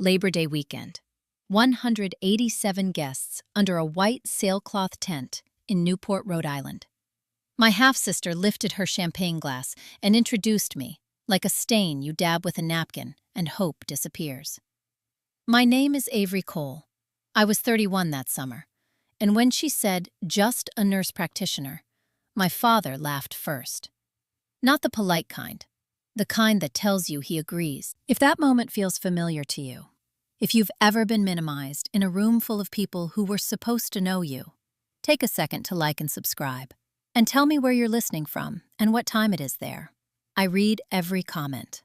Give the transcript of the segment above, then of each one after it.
Labor Day weekend. 187 guests under a white sailcloth tent in Newport, Rhode Island. My half-sister lifted her champagne glass and introduced me, like a stain you dab with a napkin and hope disappears. My name is Avery Cole. I was 31 that summer, and when she said, just a nurse practitioner, my father laughed first. Not the polite kind, the kind that tells you he agrees. If that moment feels familiar to you, if you've ever been minimized in a room full of people who were supposed to know you, take a second to like and subscribe. And tell me where you're listening from and what time it is there. I read every comment.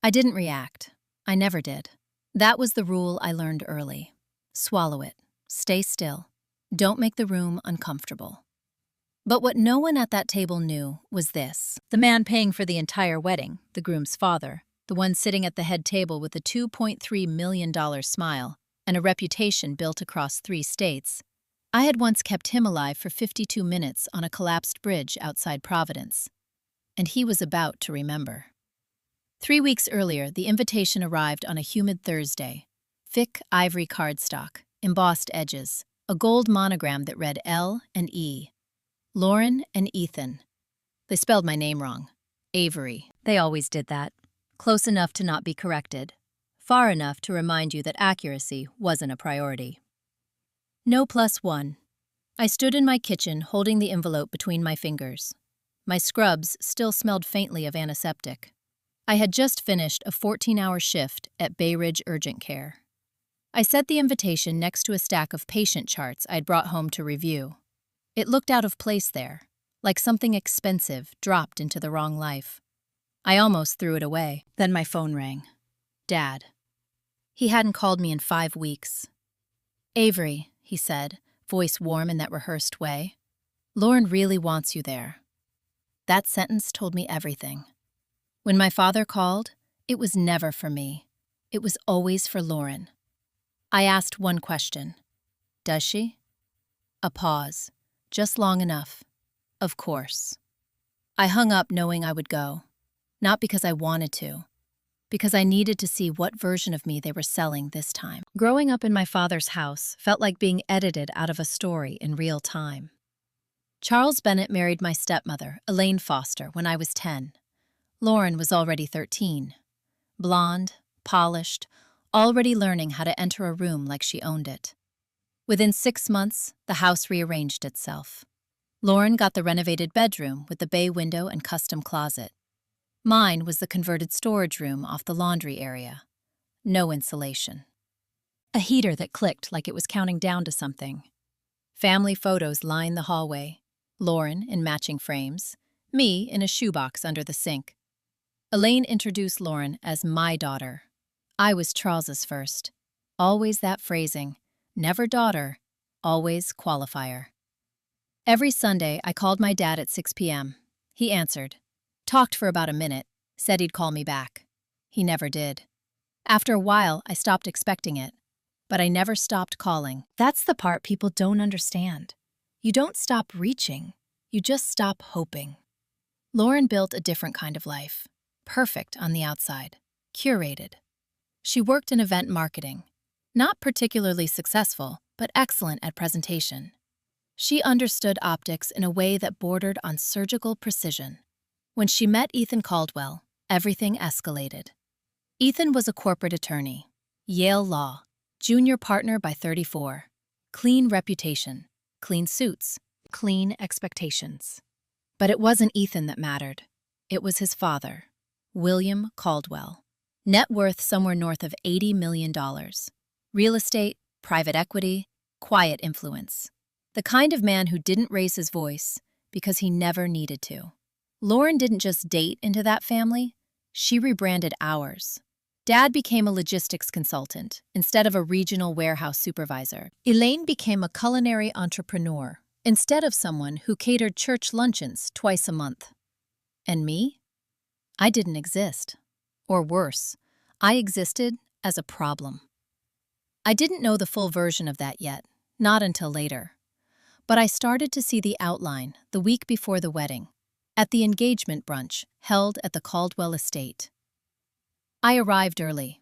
I didn't react. I never did. That was the rule I learned early. Swallow it. Stay still. Don't make the room uncomfortable. But what no one at that table knew was this. The man paying for the entire wedding, the groom's father, the one sitting at the head table with a $2.3 million smile and a reputation built across 3 states, I had once kept him alive for 52 minutes on a collapsed bridge outside Providence. And he was about to remember. 3 weeks earlier, the invitation arrived on a humid Thursday. Thick ivory cardstock, embossed edges, a gold monogram that read L and E. Lauren and Ethan. They spelled my name wrong. Avery. They always did that. Close enough to not be corrected. Far enough to remind you that accuracy wasn't a priority. No +1. I stood in my kitchen holding the envelope between my fingers. My scrubs still smelled faintly of antiseptic. I had just finished a 14-hour shift at Bay Ridge Urgent Care. I set the invitation next to a stack of patient charts I'd brought home to review. It looked out of place there, like something expensive dropped into the wrong life. I almost threw it away. Then my phone rang. Dad. He hadn't called me in 5 weeks. Avery, he said, voice warm in that rehearsed way. Lauren really wants you there. That sentence told me everything. When my father called, it was never for me. It was always for Lauren. I asked one question. Does she? A pause. Just long enough. Of course. I hung up knowing I would go. Not because I wanted to. Because I needed to see what version of me they were selling this time. Growing up in my father's house felt like being edited out of a story in real time. Charles Bennett married my stepmother, Elaine Foster, when I was 10. Lauren was already 13. Blonde, polished, already learning how to enter a room like she owned it. Within 6 months, the house rearranged itself. Lauren got the renovated bedroom with the bay window and custom closet. Mine was the converted storage room off the laundry area. No insulation. A heater that clicked like it was counting down to something. Family photos lined the hallway. Lauren in matching frames. Me in a shoebox under the sink. Elaine introduced Lauren as my daughter. I was Charles's first. Always that phrasing. Never daughter, always qualifier. Every Sunday, I called my dad at 6 p.m. He answered. Talked for about a minute, said he'd call me back. He never did. After a while, I stopped expecting it. But I never stopped calling. That's the part people don't understand. You don't stop reaching. You just stop hoping. Lauren built a different kind of life. Perfect on the outside. Curated. She worked in event marketing. Not particularly successful, but excellent at presentation. She understood optics in a way that bordered on surgical precision. When she met Ethan Caldwell, everything escalated. Ethan was a corporate attorney, Yale Law, junior partner by 34. Clean reputation, clean suits, clean expectations. But it wasn't Ethan that mattered. It was his father, William Caldwell. Net worth somewhere north of $80 million. Real estate, private equity, quiet influence. The kind of man who didn't raise his voice because he never needed to. Lauren didn't just date into that family, she rebranded ours. Dad became a logistics consultant instead of a regional warehouse supervisor. Elaine became a culinary entrepreneur instead of someone who catered church luncheons twice a month. And me? I didn't exist. Or worse, I existed as a problem. I didn't know the full version of that yet, not until later. But I started to see the outline the week before the wedding, at the engagement brunch held at the Caldwell estate. I arrived early.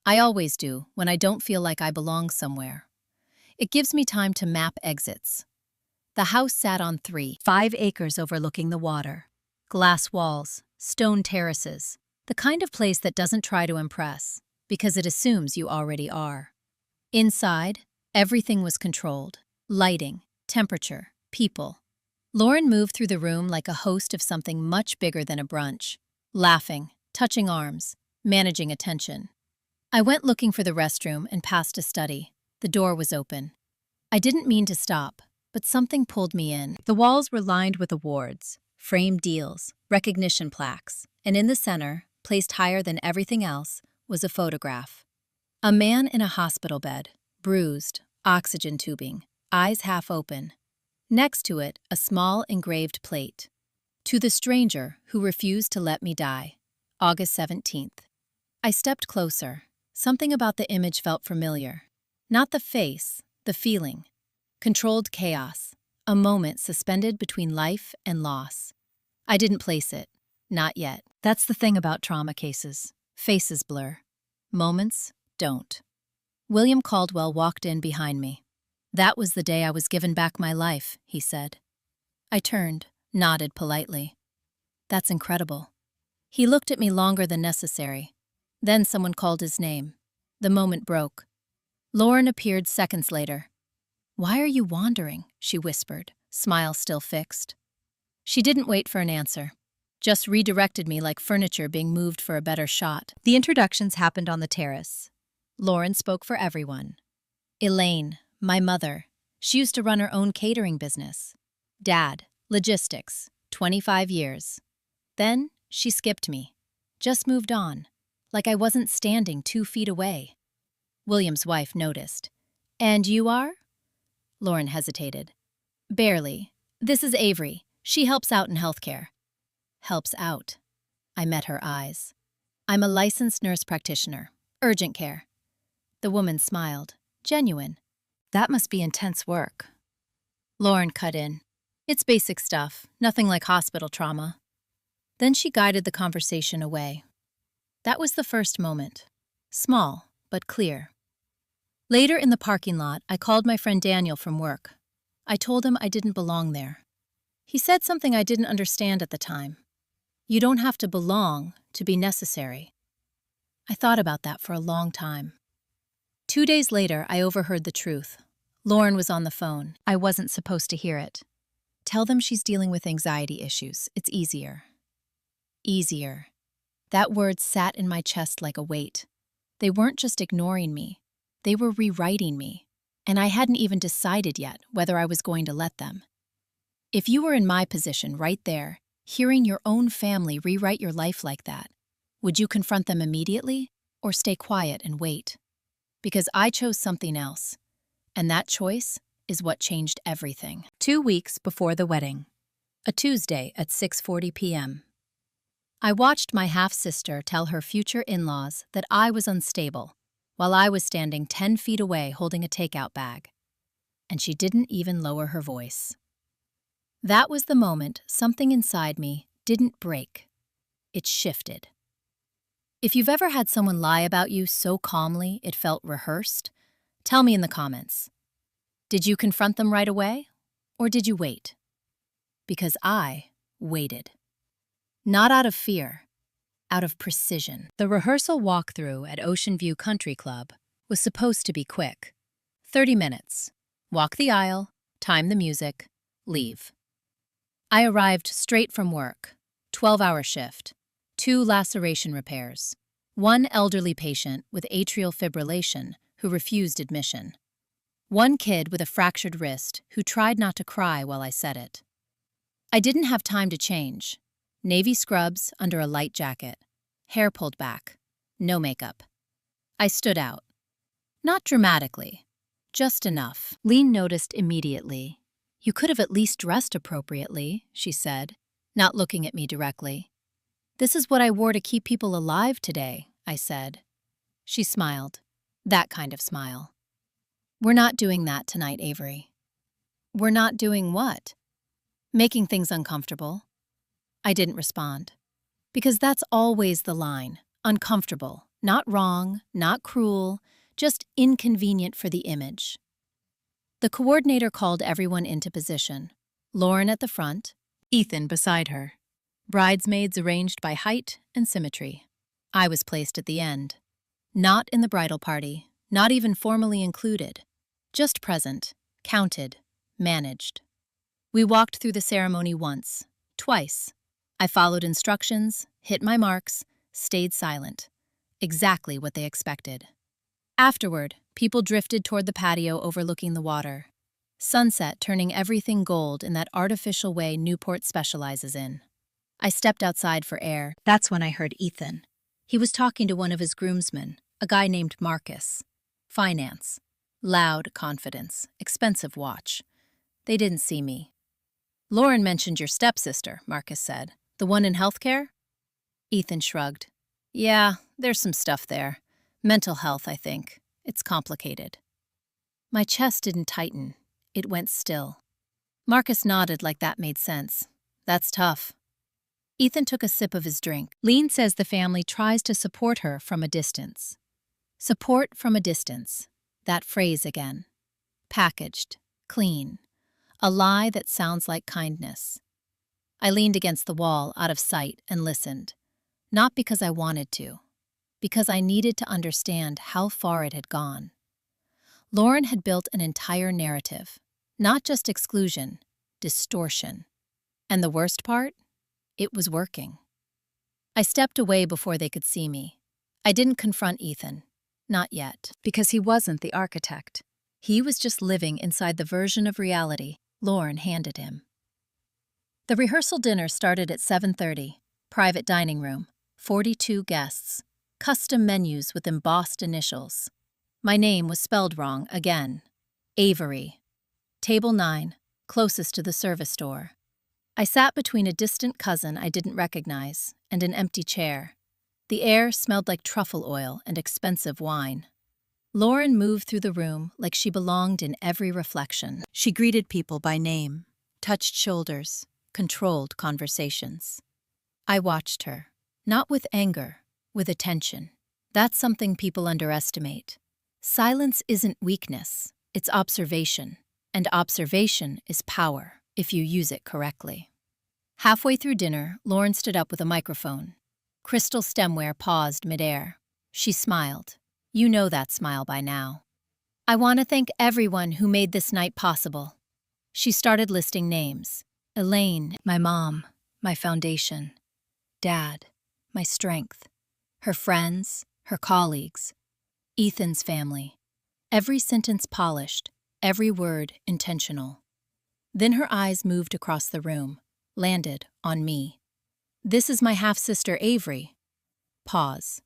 I always do when I don't feel like I belong somewhere. It gives me time to map exits. The house sat on 5 acres overlooking the water. Glass walls, stone terraces, the kind of place that doesn't try to impress, because it assumes you already are. Inside, everything was controlled. Lighting, temperature, people. Lauren moved through the room like a host of something much bigger than a brunch, laughing, touching arms, managing attention. I went looking for the restroom and passed a study. The door was open. I didn't mean to stop, but something pulled me in. The walls were lined with awards, framed deals, recognition plaques, and in the center, placed higher than everything else, was a photograph. A man in a hospital bed, bruised, oxygen tubing, eyes half open. Next to it, a small engraved plate. To the stranger who refused to let me die, August 17th. I stepped closer. Something about the image felt familiar. Not the face, the feeling. Controlled chaos, a moment suspended between life and loss. I didn't place it. Not yet. That's the thing about trauma cases. Faces blur. Moments don't. William Caldwell walked in behind me. That was the day I was given back my life, he said. I turned, nodded politely. That's incredible. He looked at me longer than necessary. Then someone called his name. The moment broke. Lauren appeared seconds later. Why are you wandering? She whispered, smile still fixed. She didn't wait for an answer. Just redirected me like furniture being moved for a better shot. The introductions happened on the terrace. Lauren spoke for everyone. Elaine, my mother. She used to run her own catering business. Dad, logistics, 25 years. Then she skipped me. Just moved on, like I wasn't standing 2 feet away. William's wife noticed. And you are? Lauren hesitated. Barely. This is Avery. She helps out in healthcare. Helps out. I met her eyes. I'm a licensed nurse practitioner. Urgent care. The woman smiled. Genuine. That must be intense work. Lauren cut in. It's basic stuff, nothing like hospital trauma. Then she guided the conversation away. That was the first moment. Small, but clear. Later in the parking lot, I called my friend Daniel from work. I told him I didn't belong there. He said something I didn't understand at the time. You don't have to belong to be necessary. I thought about that for a long time. 2 days later, I overheard the truth. Lauren was on the phone. I wasn't supposed to hear it. Tell them she's dealing with anxiety issues. It's easier. Easier. That word sat in my chest like a weight. They weren't just ignoring me. They were rewriting me. And I hadn't even decided yet whether I was going to let them. If you were in my position right there, hearing your own family rewrite your life like that, would you confront them immediately or stay quiet and wait? Because I chose something else. And that choice is what changed everything. 2 weeks before the wedding. A Tuesday at 6:40 p.m. I watched my half-sister tell her future in-laws that I was unstable, while I was standing 10 feet away holding a takeout bag. And she didn't even lower her voice. That was the moment something inside me didn't break. It shifted. If you've ever had someone lie about you so calmly it felt rehearsed, tell me in the comments. Did you confront them right away, or did you wait? Because I waited. Not out of fear, out of precision. The rehearsal walkthrough at Ocean View Country Club was supposed to be quick. 30 minutes. Walk the aisle, time the music, leave. I arrived straight from work. 12-hour shift. 2 laceration repairs. 1 elderly patient with atrial fibrillation who refused admission. 1 kid with a fractured wrist who tried not to cry while I said it. I didn't have time to change. Navy scrubs under a light jacket. Hair pulled back. No makeup. I stood out. Not dramatically. Just enough. Lean noticed immediately. You could have at least dressed appropriately, she said, not looking at me directly. This is what I wore to keep people alive today, I said. She smiled. That kind of smile. We're not doing that tonight, Avery. We're not doing what? Making things uncomfortable. I didn't respond. Because that's always the line. Uncomfortable. Not wrong, not cruel, just inconvenient for the image. The coordinator called everyone into position. Lauren at the front, Ethan beside her. Bridesmaids arranged by height and symmetry. I was placed at the end. Not in the bridal party, not even formally included. Just present, counted, managed. We walked through the ceremony once, twice. I followed instructions, hit my marks, stayed silent. Exactly what they expected. Afterward, people drifted toward the patio overlooking the water. Sunset turning everything gold in that artificial way Newport specializes in. I stepped outside for air. That's when I heard Ethan. He was talking to one of his groomsmen, a guy named Marcus. Finance. Loud confidence. Expensive watch. They didn't see me. Lauren mentioned your stepsister, Marcus said. The one in healthcare? Ethan shrugged. Yeah, there's some stuff there. Mental health, I think. It's complicated. My chest didn't tighten. It went still. Marcus nodded like that made sense. That's tough. Ethan took a sip of his drink. Lean says the family tries to support her from a distance. Support from a distance. That phrase again. Packaged. Clean. A lie that sounds like kindness. I leaned against the wall, out of sight, and listened. Not because I wanted to. Because I needed to understand how far it had gone. Lauren had built an entire narrative. Not just exclusion. Distortion. And the worst part? It was working. I stepped away before they could see me. I didn't confront Ethan. Not yet. Because he wasn't the architect. He was just living inside the version of reality Lauren handed him. The rehearsal dinner started at 7:30. Private dining room. 42 guests. Custom menus with embossed initials. My name was spelled wrong again. Avery. Table 9, closest to the service door. I sat between a distant cousin I didn't recognize and an empty chair. The air smelled like truffle oil and expensive wine. Lauren moved through the room like she belonged in every reflection. She greeted people by name, touched shoulders, controlled conversations. I watched her, not with anger, with attention. That's something people underestimate. Silence isn't weakness, it's observation. And observation is power, if you use it correctly. Halfway through dinner, Lauren stood up with a microphone. Crystal stemware paused midair. She smiled. You know that smile by now. I want to thank everyone who made this night possible. She started listing names. Elaine, my mom, my foundation. Dad, my strength. Her friends, her colleagues. Ethan's family. Every sentence polished, every word intentional. Then her eyes moved across the room, landed on me. This is my half-sister Avery. Pause.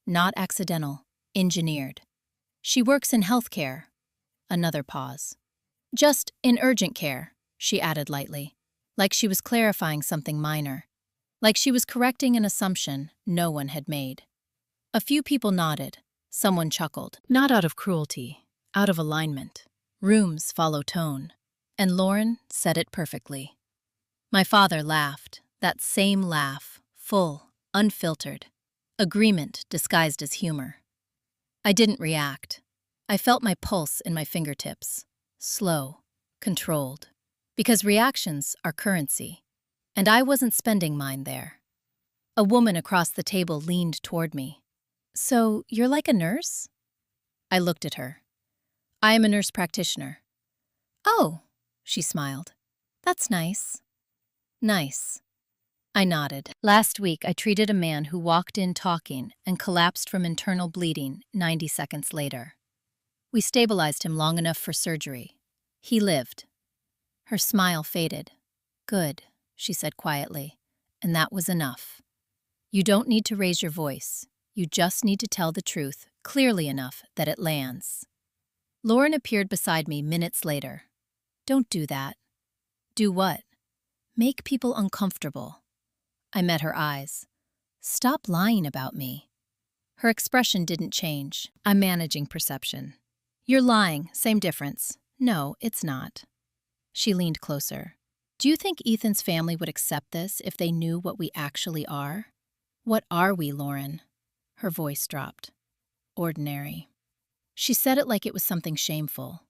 Not accidental, engineered. She works in healthcare. Another pause. Just in urgent care, she added lightly, like she was clarifying something minor, like she was correcting an assumption no one had made. A few people nodded. Someone chuckled. Not out of cruelty, out of alignment. Rooms follow tone. And Lauren said it perfectly. My father laughed, that same laugh, full, unfiltered. Agreement disguised as humor. I didn't react. I felt my pulse in my fingertips. Slow, controlled. Because reactions are currency. And I wasn't spending mine there. A woman across the table leaned toward me. So, you're like a nurse? I looked at her. I am a nurse practitioner. Oh, she smiled. That's nice. Nice. I nodded. Last week, I treated a man who walked in talking and collapsed from internal bleeding 90 seconds later. We stabilized him long enough for surgery. He lived. Her smile faded. Good, she said quietly, and that was enough. You don't need to raise your voice. You just need to tell the truth clearly enough that it lands. Lauren appeared beside me minutes later. Don't do that. Do what? Make people uncomfortable. I met her eyes. Stop lying about me. Her expression didn't change. I'm managing perception. You're lying, same difference. No, it's not. She leaned closer. Do you think Ethan's family would accept this if they knew what we actually are? What are we, Lauren? Her voice dropped. Ordinary. She said it like it was something shameful.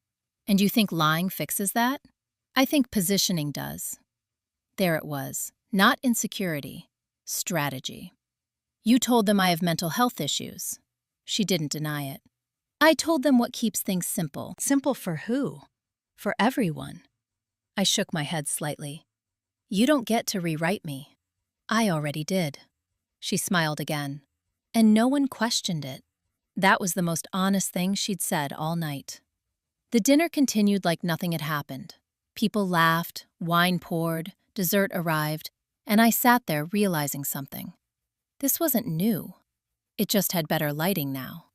And you think lying fixes that? I think positioning does. There it was. Not insecurity. Strategy. You told them I have mental health issues. She didn't deny it. I told them what keeps things simple. Simple for who? For everyone. I shook my head slightly. You don't get to rewrite me. I already did. She smiled again. And no one questioned it. That was the most honest thing she'd said all night. The dinner continued like nothing had happened. People laughed, wine poured, dessert arrived, and I sat there realizing something. This wasn't new. It just had better lighting now.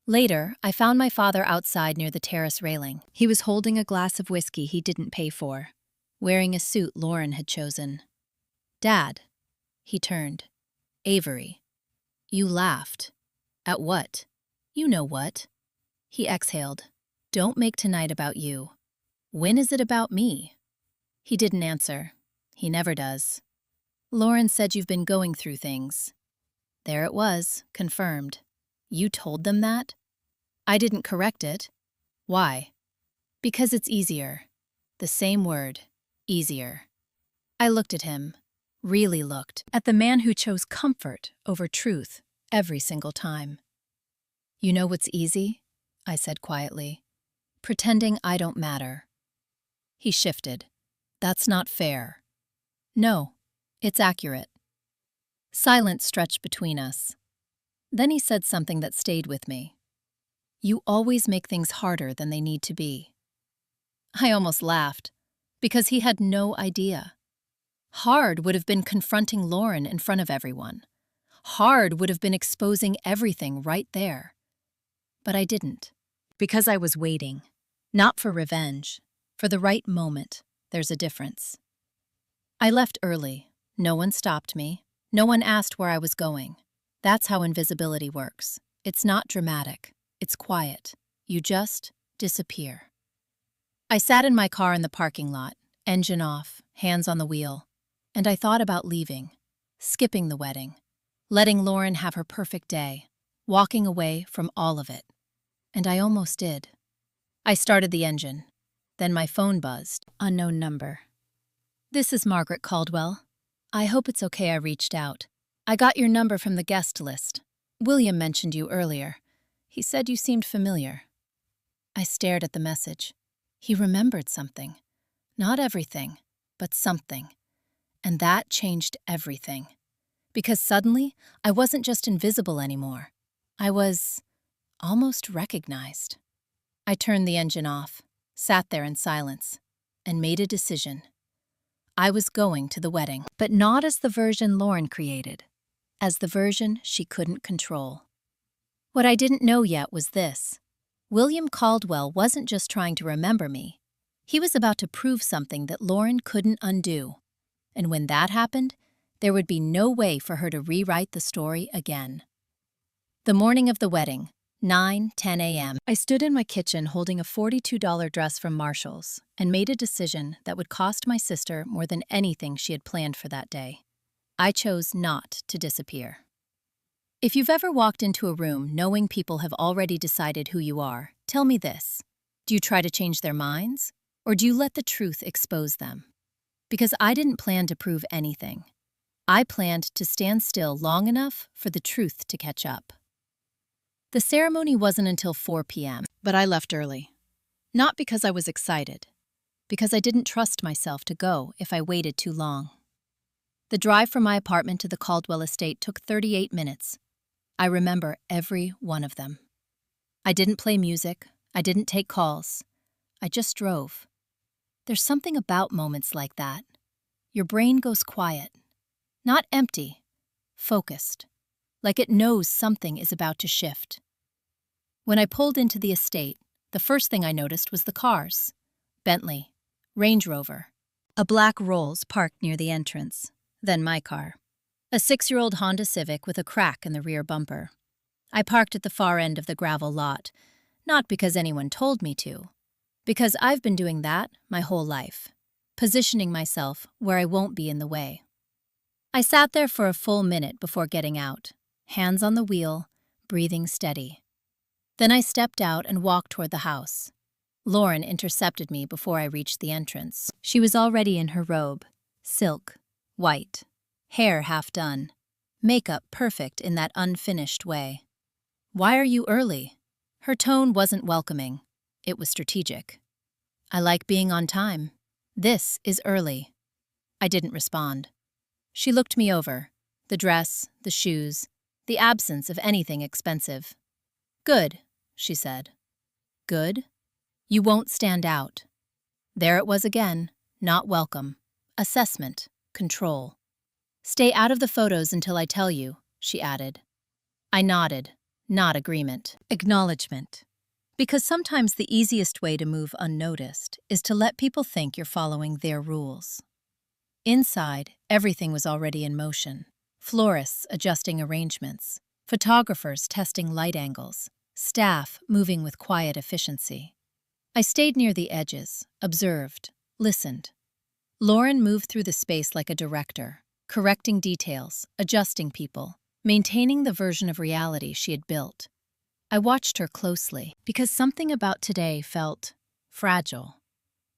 Later, I found my father outside near the terrace railing. He was holding a glass of whiskey he didn't pay for, wearing a suit Lauren had chosen. Dad. He turned. Avery. You laughed. At what? You know what. He exhaled. Don't make tonight about you. When is it about me? He didn't answer. He never does. Lauren said you've been going through things. There it was, confirmed. You told them that? I didn't correct it. Why? Because it's easier. The same word. Easier. I looked at him. Really looked. At the man who chose comfort over truth every single time. You know what's easy? I said quietly. Pretending I don't matter. He shifted. That's not fair. No, it's accurate. Silence stretched between us. Then he said something that stayed with me. You always make things harder than they need to be. I almost laughed, because he had no idea. Hard would have been confronting Lauren in front of everyone. Hard would have been exposing everything right there. But I didn't, because I was waiting. Not for revenge, for the right moment. There's a difference. I left early. No one stopped me. No one asked where I was going. That's how invisibility works. It's not dramatic. It's quiet. You just disappear. I sat in my car in the parking lot, engine off, hands on the wheel, and I thought about leaving, skipping the wedding, letting Lauren have her perfect day, walking away from all of it. And I almost did. I started the engine. Then my phone buzzed. Unknown number. This is Margaret Caldwell. I hope it's okay I reached out. I got your number from the guest list. William mentioned you earlier. He said you seemed familiar. I stared at the message. He remembered something. Not everything, but something. And that changed everything. Because suddenly, I wasn't just invisible anymore. I was almost recognized. I turned the engine off, sat there in silence, and made a decision. I was going to the wedding, but not as the version Lauren created, as the version she couldn't control. What I didn't know yet was this. William Caldwell wasn't just trying to remember me. He was about to prove something that Lauren couldn't undo. And when that happened, there would be no way for her to rewrite the story again. The morning of the wedding, 9:10 a.m. I stood in my kitchen holding a $42 dress from Marshall's and made a decision that would cost my sister more than anything she had planned for that day. I chose not to disappear. If you've ever walked into a room knowing people have already decided who you are, tell me this. Do you try to change their minds, or do you let the truth expose them? Because I didn't plan to prove anything. I planned to stand still long enough for the truth to catch up. The ceremony wasn't until 4 p.m., but I left early. Not because I was excited, because I didn't trust myself to go if I waited too long. The drive from my apartment to the Caldwell estate took 38 minutes. I remember every one of them. I didn't play music. I didn't take calls. I just drove. There's something about moments like that. Your brain goes quiet. Not empty, focused. Like it knows something is about to shift. When I pulled into the estate, the first thing I noticed was the cars. Bentley, Range Rover, a black Rolls parked near the entrance, then my car. A 6-year-old Honda Civic with a crack in the rear bumper. I parked at the far end of the gravel lot, not because anyone told me to, because I've been doing that my whole life, positioning myself where I won't be in the way. I sat there for a full minute before getting out, hands on the wheel, breathing steady. Then I stepped out and walked toward the house. Lauren intercepted me before I reached the entrance. She was already in her robe, silk, white, hair half done, makeup perfect in that unfinished way. "Why are you early?" Her tone wasn't welcoming. It was strategic. "I like being on time. This is early." I didn't respond. She looked me over. The dress, the shoes, the absence of anything expensive. "Good," she said. "Good? You won't stand out." There it was again, not welcome. Assessment, control. "Stay out of the photos until I tell you," she added. I nodded, not agreement. Acknowledgement. Because sometimes the easiest way to move unnoticed is to let people think you're following their rules. Inside, everything was already in motion. Florists adjusting arrangements, photographers testing light angles, staff moving with quiet efficiency. I stayed near the edges, observed, listened. Lauren moved through the space like a director, correcting details, adjusting people, maintaining the version of reality she had built. I watched her closely because something about today felt fragile.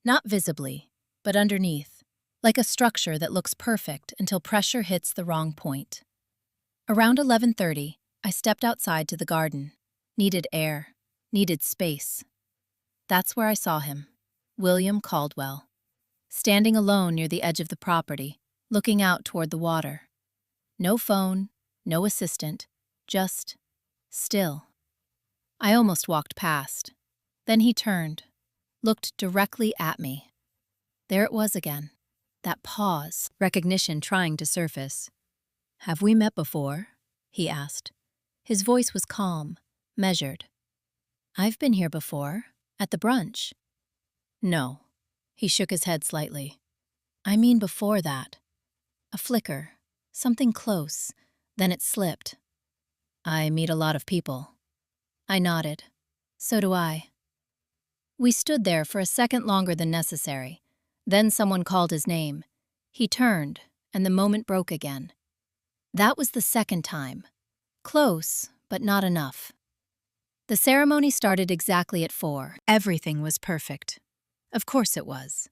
Not visibly, but underneath, like a structure that looks perfect until pressure hits the wrong point. Around 11:30, I stepped outside to the garden. Needed air, needed space. That's where I saw him, William Caldwell, standing alone near the edge of the property, looking out toward the water. No phone, no assistant, just still. I almost walked past. Then he turned, looked directly at me. There it was again, that pause, recognition trying to surface. "Have we met before?" he asked. His voice was calm, measured. "I've been here before, at the brunch." "No." He shook his head slightly. "I mean before that." A flicker, something close, then it slipped. "I meet a lot of people." I nodded. "So do I." We stood there for a second longer than necessary. Then someone called his name. He turned, and the moment broke again. That was the second time. Close, but not enough. The ceremony started exactly at 4. Everything was perfect. Of course it was.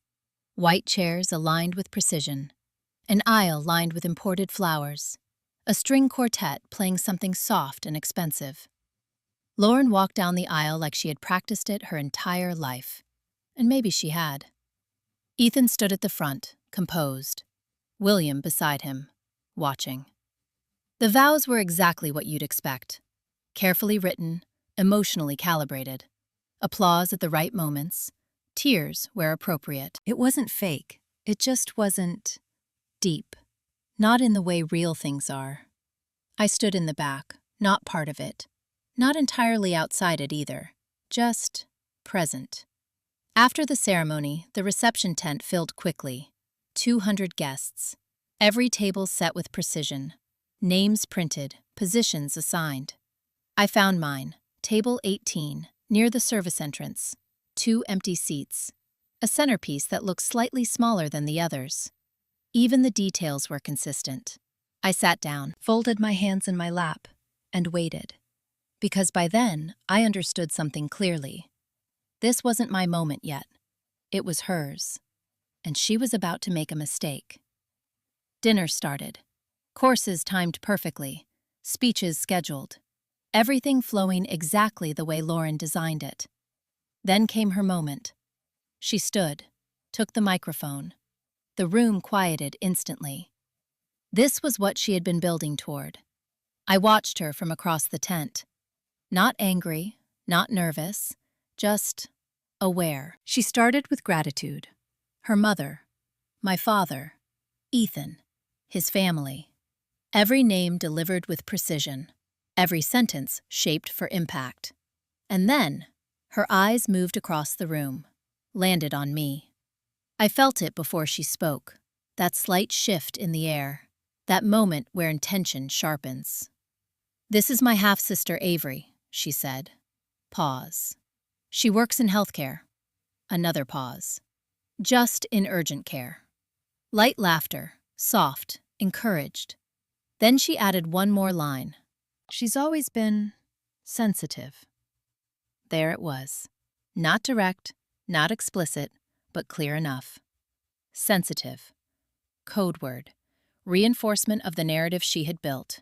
White chairs aligned with precision. An aisle lined with imported flowers. A string quartet playing something soft and expensive. Lauren walked down the aisle like she had practiced it her entire life. And maybe she had. Ethan stood at the front, composed. William beside him, watching. The vows were exactly what you'd expect. Carefully written, emotionally calibrated. Applause at the right moments. Tears where appropriate. It wasn't fake. It just wasn't deep. Not in the way real things are. I stood in the back, not part of it. Not entirely outside it either. Just present. After the ceremony, the reception tent filled quickly. 200 guests. Every table set with precision. Names printed, positions assigned. I found mine, table 18, near the service entrance. 2 empty seats. A centerpiece that looked slightly smaller than the others. Even the details were consistent. I sat down, folded my hands in my lap, and waited. Because by then, I understood something clearly. This wasn't my moment yet. It was hers. And she was about to make a mistake. Dinner started. Courses timed perfectly. Speeches scheduled. Everything flowing exactly the way Lauren designed it. Then came her moment. She stood, took the microphone. The room quieted instantly. This was what she had been building toward. I watched her from across the tent. Not angry, not nervous, just aware. She started with gratitude. Her mother, my father, Ethan, his family. Every name delivered with precision. Every sentence shaped for impact. And then, her eyes moved across the room, landed on me. I felt it before she spoke, that slight shift in the air, that moment where intention sharpens. "This is my half-sister Avery," she said. Pause. "She works in healthcare." Another pause. "Just in urgent care." Light laughter, soft, encouraged. Then she added one more line. She's always been sensitive. There it was. Not direct, not explicit, but clear enough. Sensitive. Code word. Reinforcement of the narrative she had built.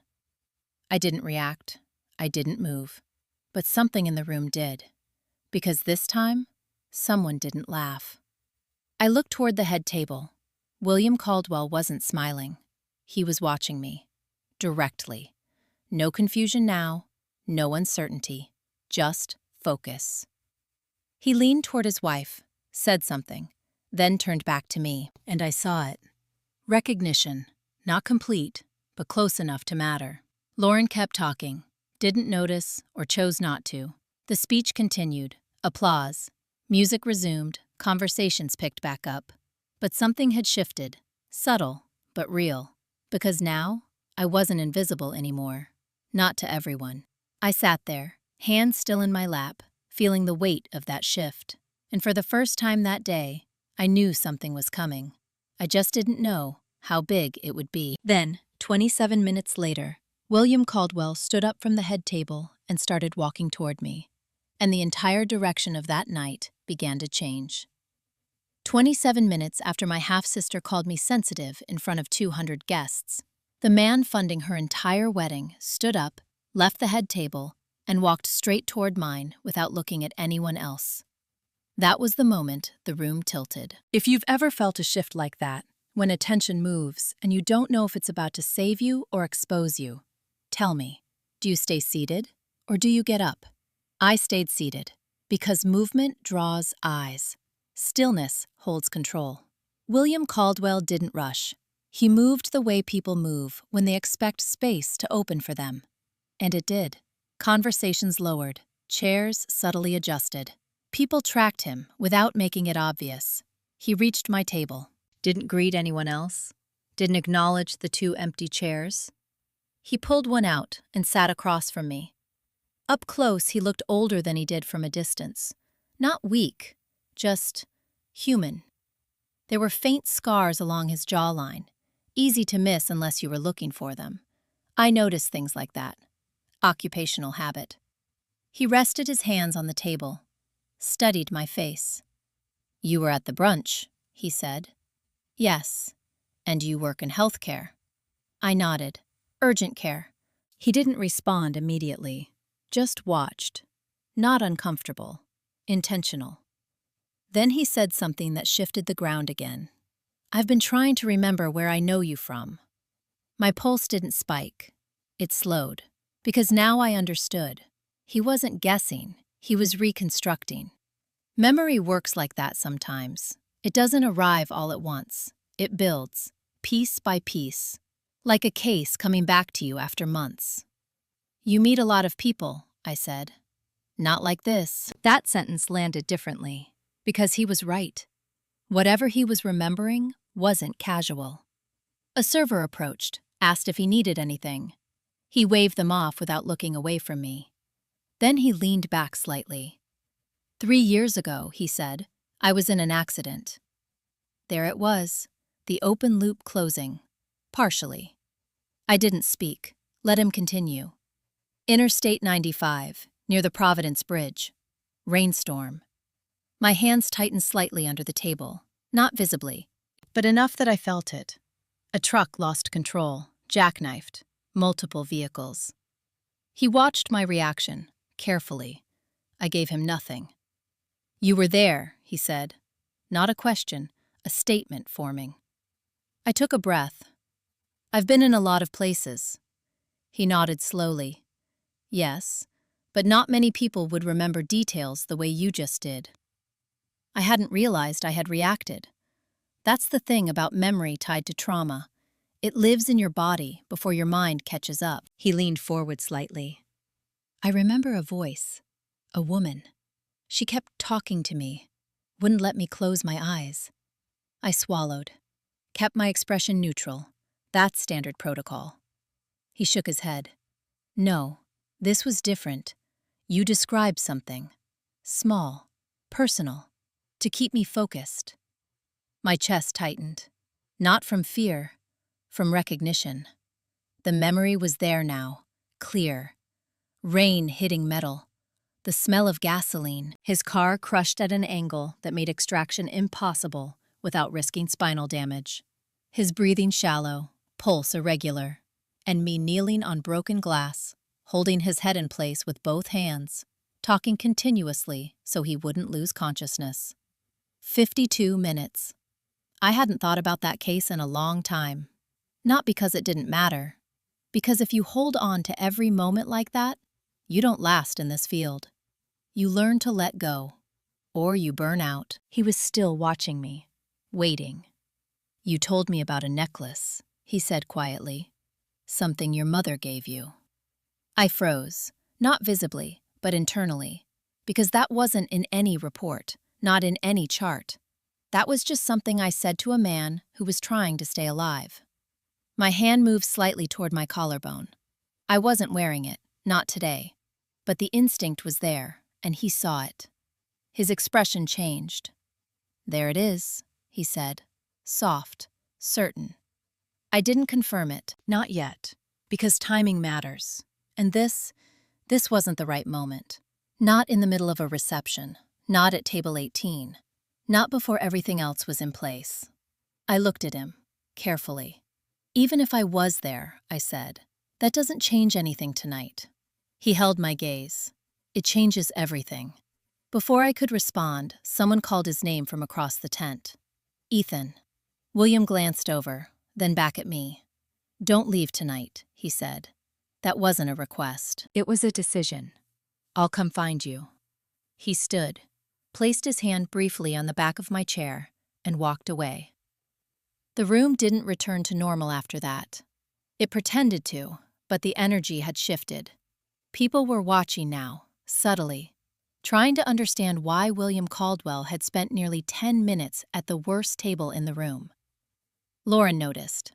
I didn't react. I didn't move. But something in the room did. Because this time, someone didn't laugh. I looked toward the head table. William Caldwell wasn't smiling. He was watching me. Directly. No confusion now, no uncertainty. Just focus. He leaned toward his wife, said something, then turned back to me, and I saw it. Recognition. Not complete, but close enough to matter. Lauren kept talking, didn't notice or chose not to. The speech continued. Applause. Music resumed. Conversations picked back up. But something had shifted. Subtle, but real. Because now, I wasn't invisible anymore. Not to everyone. I sat there, hands still in my lap, feeling the weight of that shift. And for the first time that day, I knew something was coming. I just didn't know how big it would be. Then, 27 minutes later, William Caldwell stood up from the head table and started walking toward me. And the entire direction of that night began to change. 27 minutes after my half-sister called me sensitive in front of 200 guests, the man funding her entire wedding stood up, left the head table, and walked straight toward mine without looking at anyone else. That was the moment the room tilted. If you've ever felt a shift like that, when attention moves and you don't know if it's about to save you or expose you, tell me, do you stay seated or do you get up? I stayed seated because movement draws eyes. Stillness holds control. William Caldwell didn't rush. He moved the way people move when they expect space to open for them. And it did. Conversations lowered, chairs subtly adjusted. People tracked him without making it obvious. He reached my table. Didn't greet anyone else. Didn't acknowledge the 2 empty chairs. He pulled one out and sat across from me. Up close, he looked older than he did from a distance. Not weak, just human. There were faint scars along his jawline, easy to miss unless you were looking for them. I noticed things like that. Occupational habit. He rested his hands on the table, studied my face. "You were at the brunch," he said. "Yes. And you work in healthcare." I nodded. "Urgent care." He didn't respond immediately, just watched. Not uncomfortable. Intentional. Then he said something that shifted the ground again. "I've been trying to remember where I know you from." My pulse didn't spike. It slowed. Because now I understood. He wasn't guessing. He was reconstructing. Memory works like that sometimes. It doesn't arrive all at once. It builds, piece by piece. Like a case coming back to you after months. "You meet a lot of people," I said. "Not like this." That sentence landed differently. Because he was right. Whatever he was remembering wasn't casual. A server approached, asked if he needed anything. He waved them off without looking away from me. Then he leaned back slightly. 3 years ago, he said, I was in an accident. There it was, the open loop closing. Partially. I didn't speak. Let him continue. Interstate 95, near the Providence Bridge. Rainstorm. My hands tightened slightly under the table, not visibly, but enough that I felt it. A truck lost control, jackknifed, multiple vehicles. He watched my reaction, carefully. I gave him nothing. "You were there," he said. Not a question, a statement forming. I took a breath. "I've been in a lot of places." He nodded slowly. "Yes, but not many people would remember details the way you just did." I hadn't realized I had reacted. That's the thing about memory tied to trauma. It lives in your body before your mind catches up. He leaned forward slightly. "I remember a voice, a woman. She kept talking to me, wouldn't let me close my eyes." I swallowed, kept my expression neutral. That's standard protocol. He shook his head. "No, this was different. You described something. Small, personal, to keep me focused." My chest tightened. Not from fear, from recognition. The memory was there now, clear, Rain hitting metal. The smell of gasoline. His car crushed at an angle that made extraction impossible without risking spinal damage. His breathing shallow, pulse irregular, and me kneeling on broken glass, holding his head in place with both hands, talking continuously so he wouldn't lose consciousness. 52 minutes. I hadn't thought about that case in a long time. Not because it didn't matter. Because if you hold on to every moment like that, you don't last in this field. You learn to let go, or you burn out. He was still watching me, waiting. You told me about a necklace, he said quietly. Something your mother gave you. I froze, not visibly, but internally, because that wasn't in any report, not in any chart. That was just something I said to a man who was trying to stay alive. My hand moved slightly toward my collarbone. I wasn't wearing it, not today. But the instinct was there, and he saw it. His expression changed. There it is, he said, soft, certain. I didn't confirm it, not yet, because timing matters. And this wasn't the right moment. Not in the middle of a reception, not at table 18, not before everything else was in place. I looked at him, carefully. Even if I was there, I said, that doesn't change anything tonight. He held my gaze. It changes everything. Before I could respond, someone called his name from across the tent. Ethan. William glanced over, then back at me. Don't leave tonight, he said. That wasn't a request. It was a decision. I'll come find you. He stood, placed his hand briefly on the back of my chair, and walked away. The room didn't return to normal after that. It pretended to, but the energy had shifted. People were watching now, subtly, trying to understand why William Caldwell had spent nearly 10 minutes at the worst table in the room. Lauren noticed.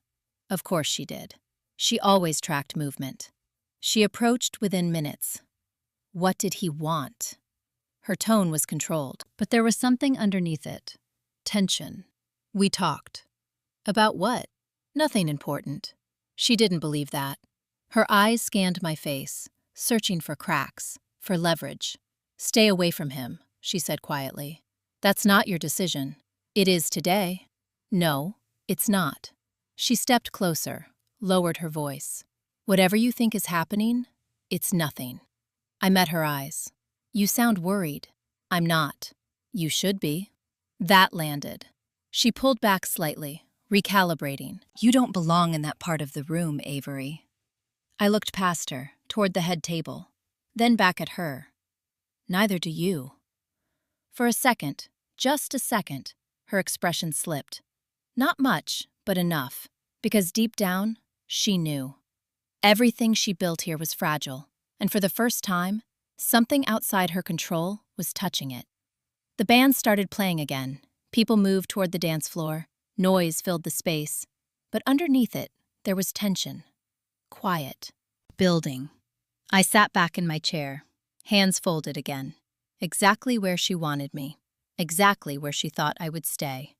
Of course she did. She always tracked movement. She approached within minutes. What did he want? Her tone was controlled, but there was something underneath it. Tension. We talked. About what? Nothing important. She didn't believe that. Her eyes scanned my face, searching for cracks, for leverage. Stay away from him, she said quietly. That's not your decision. It is today. No, it's not. She stepped closer, lowered her voice. Whatever you think is happening, it's nothing. I met her eyes. You sound worried. I'm not. You should be. That landed. She pulled back slightly, recalibrating. You don't belong in that part of the room, Avery. I looked past her, toward the head table, then back at her. Neither do you. For a second, just a second, her expression slipped. Not much, but enough, because deep down, she knew. Everything she built here was fragile, and for the first time, something outside her control was touching it. The band started playing again. People moved toward the dance floor. Noise filled the space. But underneath it, there was tension. Quiet. Building. I sat back in my chair, hands folded again. Exactly where she wanted me. Exactly where she thought I would stay.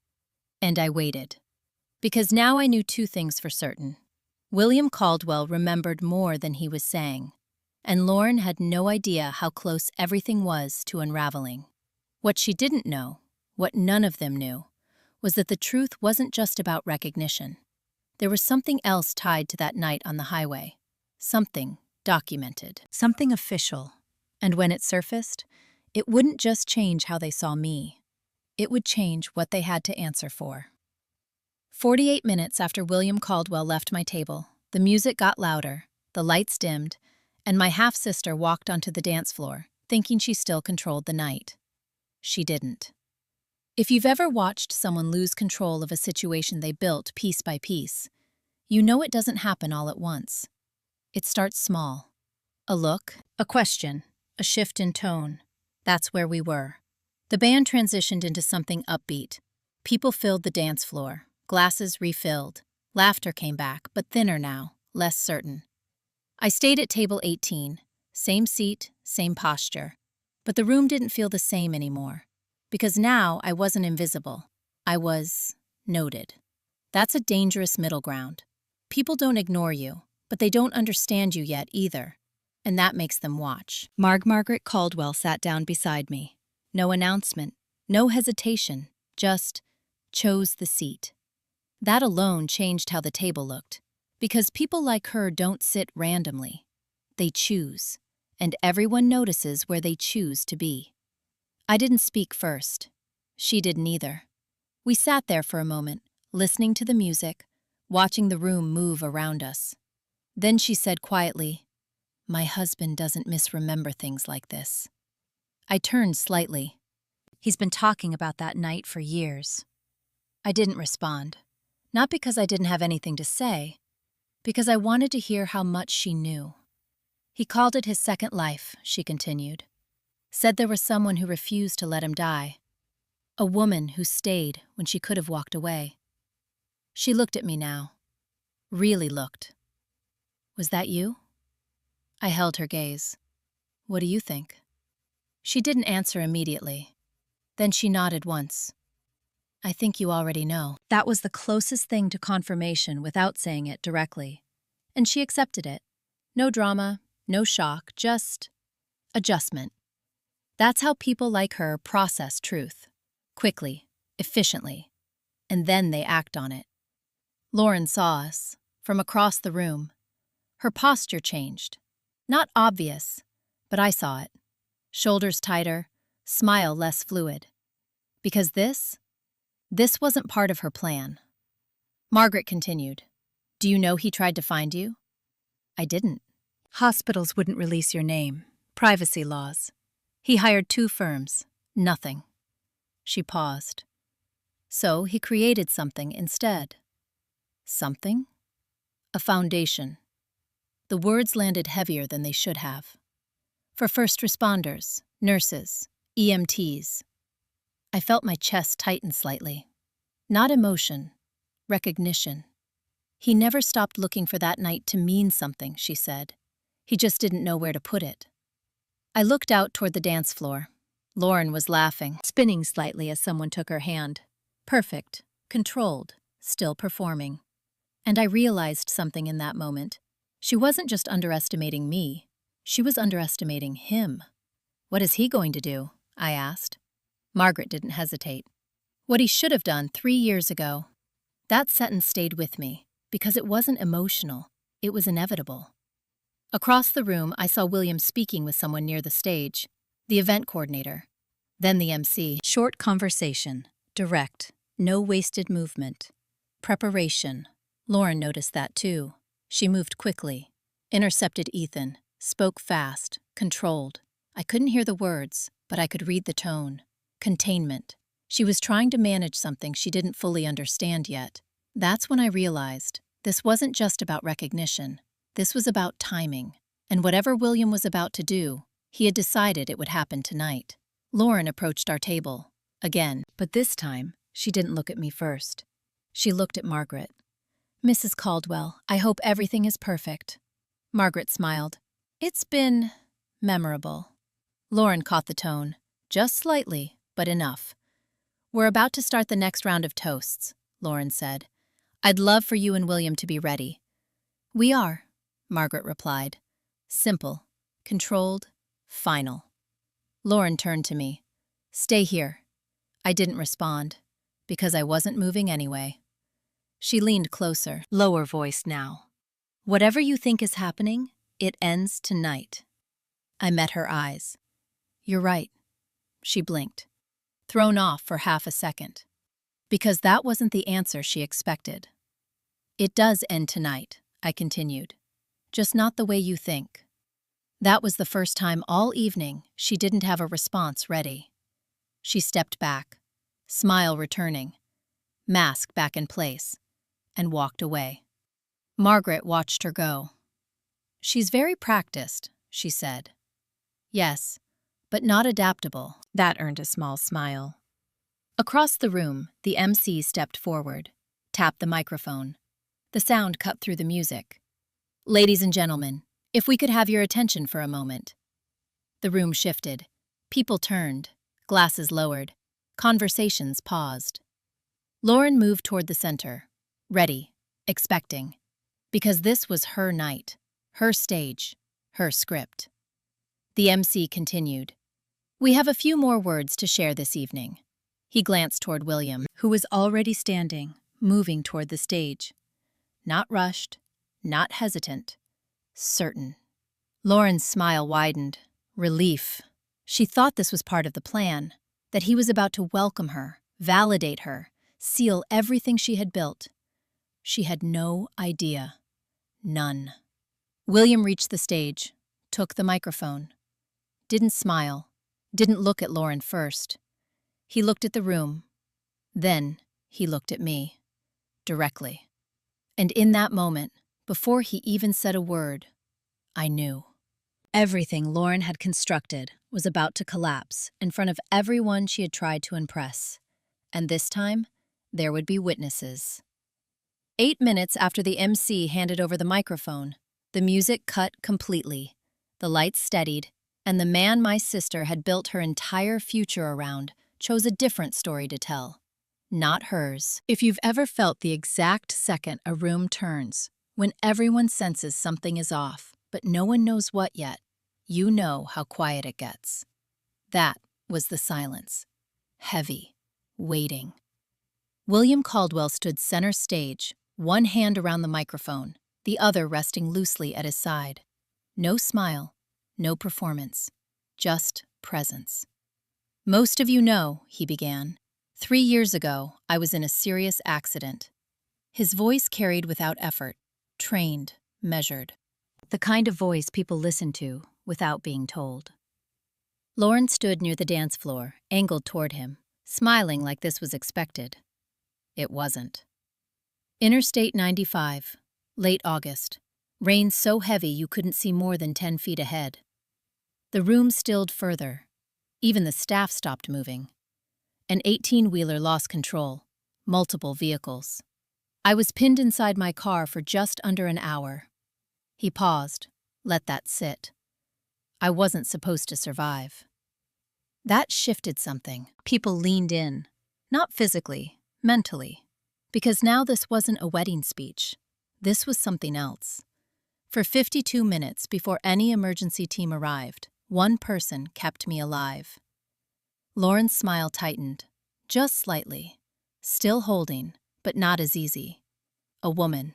And I waited. Because now I knew two things for certain. William Caldwell remembered more than he was saying. And Lauren had no idea how close everything was to unraveling. What she didn't know, what none of them knew, was that the truth wasn't just about recognition. There was something else tied to that night on the highway. Something documented. Something official. And when it surfaced, it wouldn't just change how they saw me. It would change what they had to answer for. 48 minutes after William Caldwell left my table, the music got louder, the lights dimmed, and my half-sister walked onto the dance floor, thinking she still controlled the night. She didn't. If you've ever watched someone lose control of a situation they built piece by piece, you know it doesn't happen all at once. It starts small. A look, a question, a shift in tone. That's where we were. The band transitioned into something upbeat. People filled the dance floor, glasses refilled. Laughter came back, but thinner now, less certain. I stayed at table 18, same seat, same posture. But the room didn't feel the same anymore. Because now I wasn't invisible. I was noted. That's a dangerous middle ground. People don't ignore you, but they don't understand you yet either. and that makes them watch. Margaret Caldwell sat down beside me. No announcement, no hesitation, just chose the seat. That alone changed how the table looked, because people like her don't sit randomly. They choose, and everyone notices where they choose to be. I didn't speak first. She did neither. We sat there for a moment, listening to the music, watching the room move around us. Then she said quietly, "My husband doesn't misremember things like this." I turned slightly. "He's been talking about that night for years." I didn't respond. Not because I didn't have anything to say, because I wanted to hear how much she knew. "He called it his second life," she continued. "Said there was someone who refused to let him die. A woman who stayed when she could have walked away." She looked at me now. Really looked. "Was that you?" I held her gaze. "What do you think?" She didn't answer immediately. Then she nodded once. "I think you already know." That was the closest thing to confirmation without saying it directly. And she accepted it. No drama, no shock, just adjustment. That's how people like her process truth. Quickly, efficiently. And then they act on it. Lauren saw us, from across the room. Her posture changed. Not obvious, but I saw it. Shoulders tighter, smile less fluid. Because this wasn't part of her plan. Margaret continued, "Do you know he tried to find you?" I didn't. "Hospitals wouldn't release your name. Privacy laws. He hired 2 firms. Nothing." She paused. "So he created something instead." Something? A foundation. The words landed heavier than they should have. For first responders, nurses, EMTs. I felt my chest tighten slightly. Not emotion, recognition. "He never stopped looking for that night to mean something," she said. "He just didn't know where to put it." I looked out toward the dance floor. Lauren was laughing, spinning slightly as someone took her hand. Perfect, controlled, still performing. And I realized something in that moment. She wasn't just underestimating me. She was underestimating him. "What is he going to do?" I asked. Margaret didn't hesitate. "What he should have done 3 years ago." That sentence stayed with me, because it wasn't emotional, it was inevitable. Across the room, I saw William speaking with someone near the stage, the event coordinator. Then the MC. Short conversation, direct, no wasted movement. Preparation. Lauren noticed that too. She moved quickly, intercepted Ethan, spoke fast, controlled. I couldn't hear the words, but I could read the tone. Containment. She was trying to manage something she didn't fully understand yet. That's when I realized this wasn't just about recognition. This was about timing. And whatever William was about to do, he had decided it would happen tonight. Lauren approached our table. Again, but this time, she didn't look at me first. She looked at Margaret. "Mrs. Caldwell, I hope everything is perfect." Margaret smiled. "It's been memorable." Lauren caught the tone, just slightly, but enough. "We're about to start the next round of toasts," Lauren said. "I'd love for you and William to be ready." "We are," Margaret replied. Simple, controlled, final. Lauren turned to me. "Stay here." I didn't respond, because I wasn't moving anyway. She leaned closer, lower voiced now. "Whatever you think is happening, it ends tonight." I met her eyes. "You're right." She blinked, thrown off for half a second. Because that wasn't the answer she expected. "It does end tonight," I continued. "Just not the way you think." That was the first time all evening she didn't have a response ready. She stepped back, smile returning, mask back in place, and walked away. Margaret watched her go. "She's very practiced," she said. "Yes, but not adaptable." That earned a small smile. Across the room, the MC stepped forward, tapped the microphone. The sound cut through the music. "Ladies and gentlemen, if we could have your attention for a moment." The room shifted. People turned, glasses lowered, conversations paused. Lauren moved toward the center, ready, expecting. Because this was her night, her stage. Her script. The MC continued. We have a few more words to share this evening. He glanced toward William, who was already standing, moving toward the stage. Not rushed, not hesitant, certain. Lauren's smile widened. Relief. She thought this was part of the plan, that he was about to welcome her, validate her, seal everything she had built. She had no idea. None. William reached the stage, took the microphone. Didn't smile, didn't look at Lauren first. He looked at the room. Then he looked at me. Directly. And in that moment, before he even said a word, I knew. Everything Lauren had constructed was about to collapse in front of everyone she had tried to impress. And this time, there would be witnesses. 8 minutes after the MC handed over the microphone, the music cut completely, the lights steadied, and the man my sister had built her entire future around chose a different story to tell. Not hers. If you've ever felt the exact second a room turns, when everyone senses something is off, but no one knows what yet, you know how quiet it gets. That was the silence. Heavy. Waiting. William Caldwell stood center stage, one hand around the microphone, the other resting loosely at his side. No smile, no performance, just presence. Most of you know, he began. 3 years ago, I was in a serious accident. His voice carried without effort, trained, measured. The kind of voice people listen to without being told. Lauren stood near the dance floor, angled toward him, smiling like this was expected. It wasn't. Interstate 95, late August. Rain so heavy you couldn't see more than 10 feet ahead. The room stilled further. Even the staff stopped moving. An 18-wheeler lost control, multiple vehicles. I was pinned inside my car for just under an hour. He paused, let that sit. I wasn't supposed to survive. That shifted something. People leaned in, not physically, mentally. Because now this wasn't a wedding speech. This was something else. For 52 minutes before any emergency team arrived, one person kept me alive. Lauren's smile tightened, just slightly, still holding, but not as easy. A woman.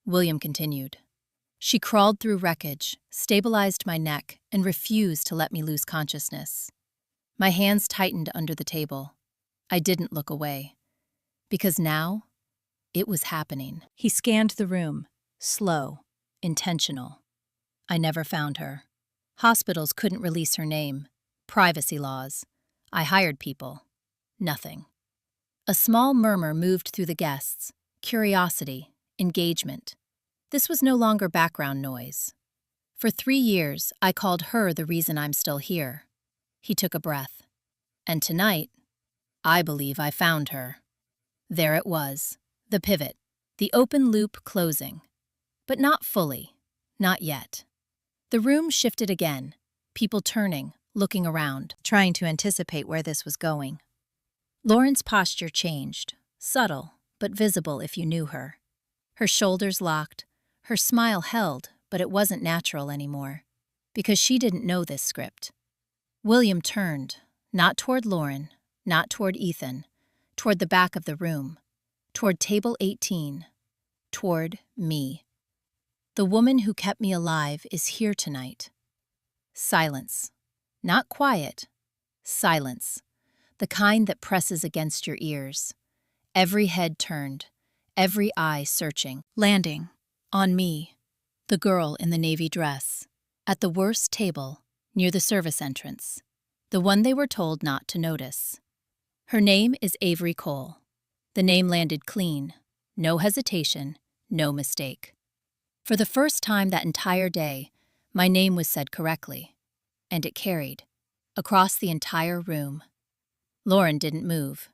William continued. She crawled through wreckage, stabilized my neck, and refused to let me lose consciousness. My hands tightened under the table. I didn't look away. Because now, it was happening. He scanned the room, slow, intentional. I never found her. Hospitals couldn't release her name. Privacy laws. I hired people. Nothing. A small murmur moved through the guests. Curiosity, engagement. This was no longer background noise. For 3 years, I called her the reason I'm still here. He took a breath. And tonight, I believe I found her. There it was, the pivot, the open loop closing. But not fully, not yet. The room shifted again, people turning, looking around, trying to anticipate where this was going. Lauren's posture changed, subtle, but visible if you knew her. Her shoulders locked, her smile held, but it wasn't natural anymore, because she didn't know this script. William turned, not toward Lauren, not toward Ethan, toward the back of the room, toward table 18, toward me. The woman who kept me alive is here tonight. Silence. Not quiet. Silence. The kind that presses against your ears. Every head turned, every eye searching, landing on me, the girl in the navy dress, at the worst table, near the service entrance, the one they were told not to notice. Her name is Avery Cole. The name landed clean, no hesitation, no mistake. For the first time that entire day, my name was said correctly, and it carried, across the entire room. Lauren didn't move,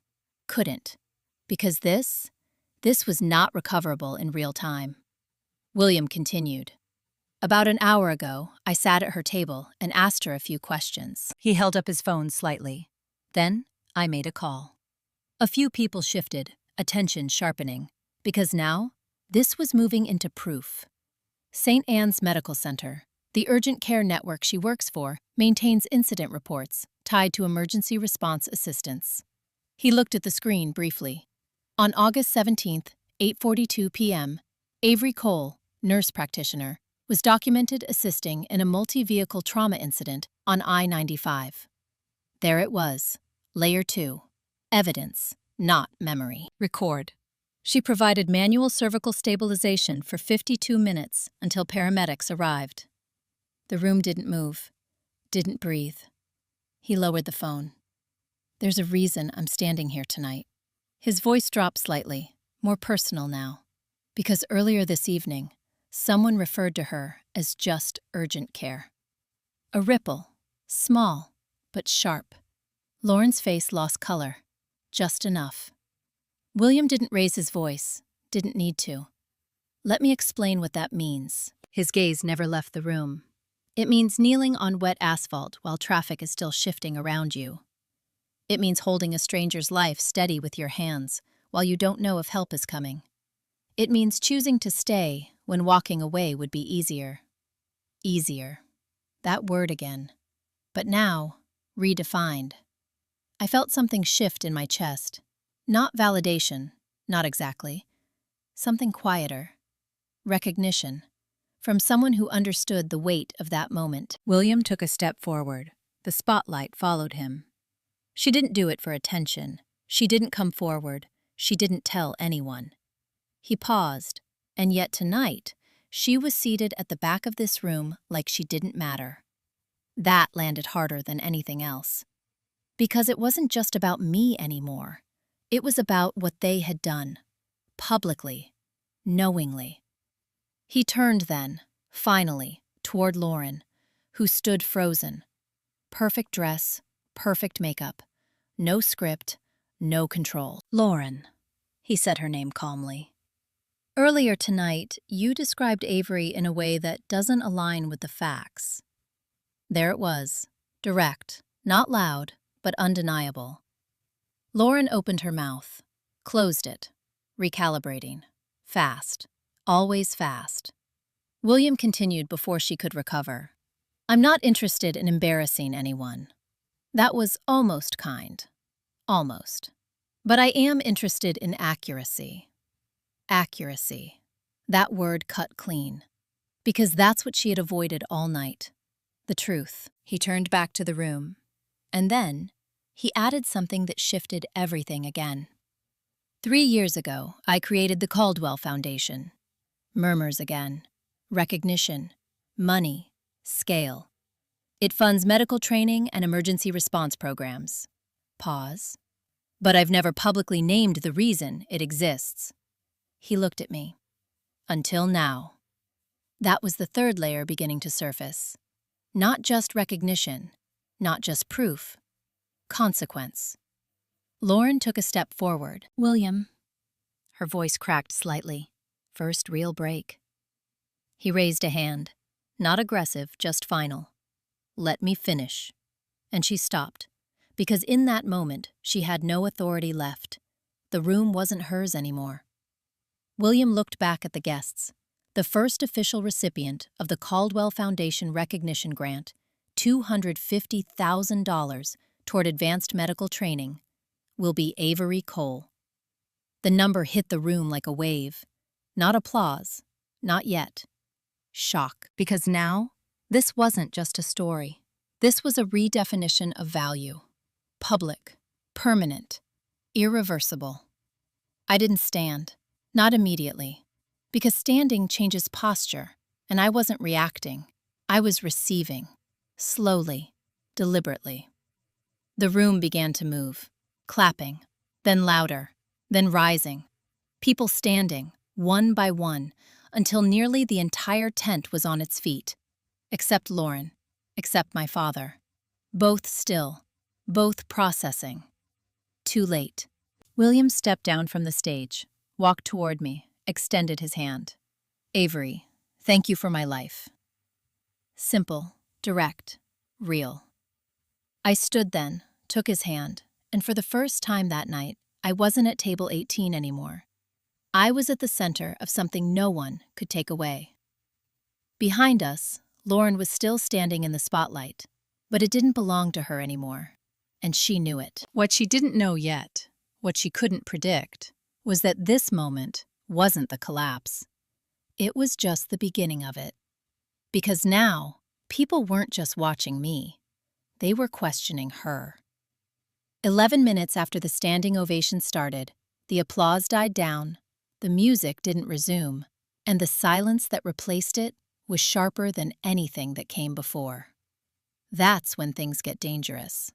couldn't, because this was not recoverable in real time. William continued. About an hour ago, I sat at her table and asked her a few questions. He held up his phone slightly. Then, I made a call. A few people shifted, attention sharpening, because now, this was moving into proof. St. Anne's Medical Center, The urgent care network she works for maintains incident reports tied to emergency response assistance. He looked at the screen briefly. On August 17th, 8:42 p.m., Avery Cole, nurse practitioner, was documented assisting in a multi-vehicle trauma incident on I-95. There it was, Layer 2. Evidence, not memory. Record. She provided manual cervical stabilization for 52 minutes until paramedics arrived. The room didn't move, didn't breathe. He lowered the phone. There's a reason I'm standing here tonight. His voice dropped slightly, more personal now, because earlier this evening, someone referred to her as just urgent care. A ripple, small, but sharp. Lauren's face lost color, just enough. William didn't raise his voice, didn't need to. Let me explain what that means. His gaze never left the room. It means kneeling on wet asphalt while traffic is still shifting around you. It means holding a stranger's life steady with your hands while you don't know if help is coming. It means choosing to stay when walking away would be easier. Easier. That word again. But now, redefined. I felt something shift in my chest. Not validation, not exactly. Something quieter. Recognition. From someone who understood the weight of that moment. William took a step forward. The spotlight followed him. She didn't do it for attention. She didn't come forward. She didn't tell anyone. He paused, and yet tonight, she was seated at the back of this room like she didn't matter. That landed harder than anything else. Because it wasn't just about me anymore. It was about what they had done. Publicly. Knowingly. He turned then, finally, toward Lauren, who stood frozen. Perfect dress, perfect makeup. No script, no control. Lauren, he said her name calmly. Earlier tonight, you described Avery in a way that doesn't align with the facts. There it was, direct, not loud, but undeniable. Lauren opened her mouth, closed it, recalibrating. Fast, always fast. William continued before she could recover. I'm not interested in embarrassing anyone. That was almost kind. Almost. But I am interested in accuracy. Accuracy. That word cut clean. Because that's what she had avoided all night. The truth. He turned back to the room. And then, he added something that shifted everything again. 3 years ago, I created the Caldwell Foundation. Murmurs again. Recognition. Money. Scale. It funds medical training and emergency response programs. Pause. But I've never publicly named the reason it exists. He looked at me. Until now. That was the third layer beginning to surface. Not just recognition, not just proof. Consequence. Lauren took a step forward. William. Her voice cracked slightly. First real break. He raised a hand. Not aggressive, just final. Let me finish. And she stopped. Because in that moment, she had no authority left. The room wasn't hers anymore. William looked back at the guests. The first official recipient of the Caldwell Foundation Recognition Grant, $250,000 toward advanced medical training, will be Avery Cole. The number hit the room like a wave. Not applause. Not yet. Shock. Because now, this wasn't just a story. This was a redefinition of value. Public. Permanent. Irreversible. I didn't stand. Not immediately. Because standing changes posture, and I wasn't reacting. I was receiving. Slowly. Deliberately. The room began to move. Clapping. Then louder. Then rising. People standing, one by one, until nearly the entire tent was on its feet. Except Lauren. Except my father. Both still. Both processing. Too late. William stepped down from the stage, walked toward me, extended his hand. Avery, thank you for my life. Simple, direct, real. I stood then, took his hand, and for the first time that night, I wasn't at table 18 anymore. I was at the center of something no one could take away. Behind us, Lauren was still standing in the spotlight, but it didn't belong to her anymore, and she knew it. What she didn't know yet, what she couldn't predict, was that this moment wasn't the collapse. It was just the beginning of it. Because now, people weren't just watching me. They were questioning her. 11 minutes after the standing ovation started, the applause died down, the music didn't resume, and the silence that replaced it was sharper than anything that came before. That's when things get dangerous.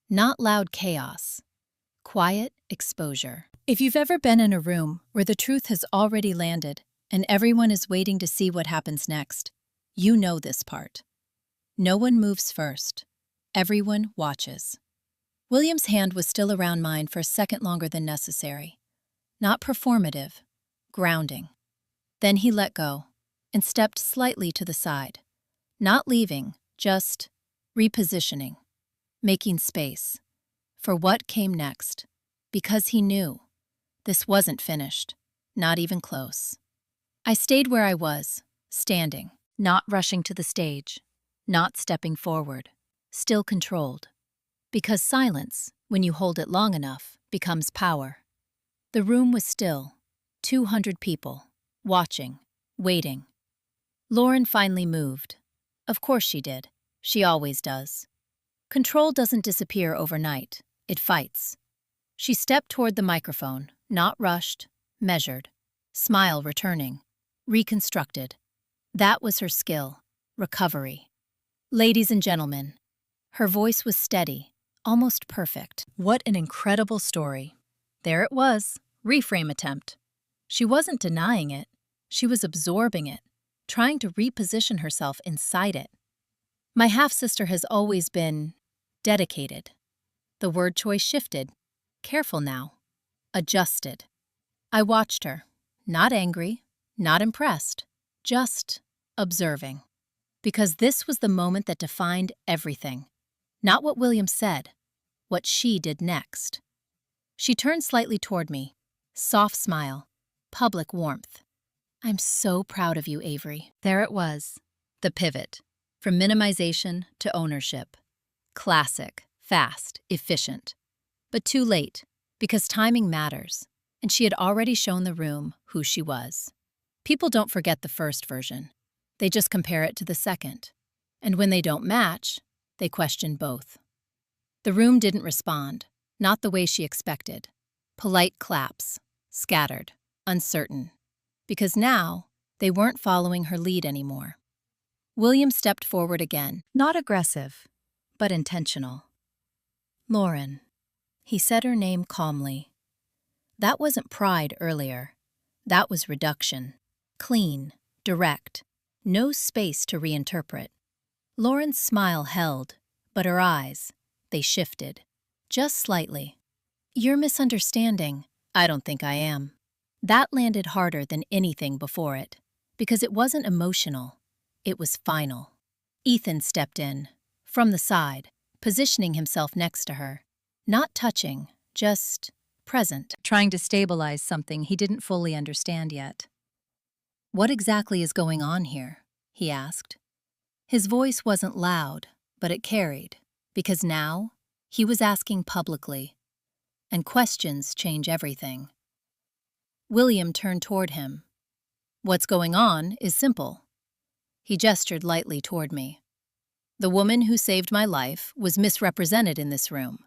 Not loud chaos, quiet exposure. If you've ever been in a room where the truth has already landed and everyone is waiting to see what happens next, you know this part. No one moves first. Everyone watches. William's hand was still around mine for a second longer than necessary. Not performative, grounding. Then he let go and stepped slightly to the side. Not leaving, just repositioning, making space for what came next, because he knew this wasn't finished, not even close. I stayed where I was, standing, not rushing to the stage, not stepping forward, still controlled. Because silence, when you hold it long enough, becomes power. The room was still, 200 people, watching, waiting. Lauren finally moved. Of course she did. She always does. Control doesn't disappear overnight. It fights. She stepped toward the microphone, not rushed, measured, smile returning, reconstructed. That was her skill, recovery. Ladies and gentlemen, her voice was steady, almost perfect. What an incredible story. There it was, reframe attempt. She wasn't denying it. She was absorbing it, trying to reposition herself inside it. My half-sister has always been dedicated. The word choice shifted. Careful now. Adjusted. I watched her, not angry, not impressed, just observing. Because this was the moment that defined everything. Not what William said, what she did next. She turned slightly toward me, soft smile, public warmth. I'm so proud of you, Avery. There it was, the pivot, from minimization to ownership. Classic, fast, efficient. But too late, because timing matters, and she had already shown the room who she was. People don't forget the first version. They just compare it to the second. And when they don't match, they question both. The room didn't respond, not the way she expected. Polite claps, scattered, uncertain. Because now, they weren't following her lead anymore. William stepped forward again, not aggressive, but intentional. Lauren. He said her name calmly. That wasn't pride earlier. That was reduction. Clean, direct, no space to reinterpret. Lauren's smile held, but her eyes, they shifted. Just slightly. You're misunderstanding. I don't think I am. That landed harder than anything before it, because it wasn't emotional. It was final. Ethan stepped in, from the side, positioning himself next to her. Not touching, just present, trying to stabilize something he didn't fully understand yet. What exactly is going on here? He asked. His voice wasn't loud, but it carried, because now he was asking publicly, and questions change everything. William turned toward him. What's going on is simple. He gestured lightly toward me. The woman who saved my life was misrepresented in this room,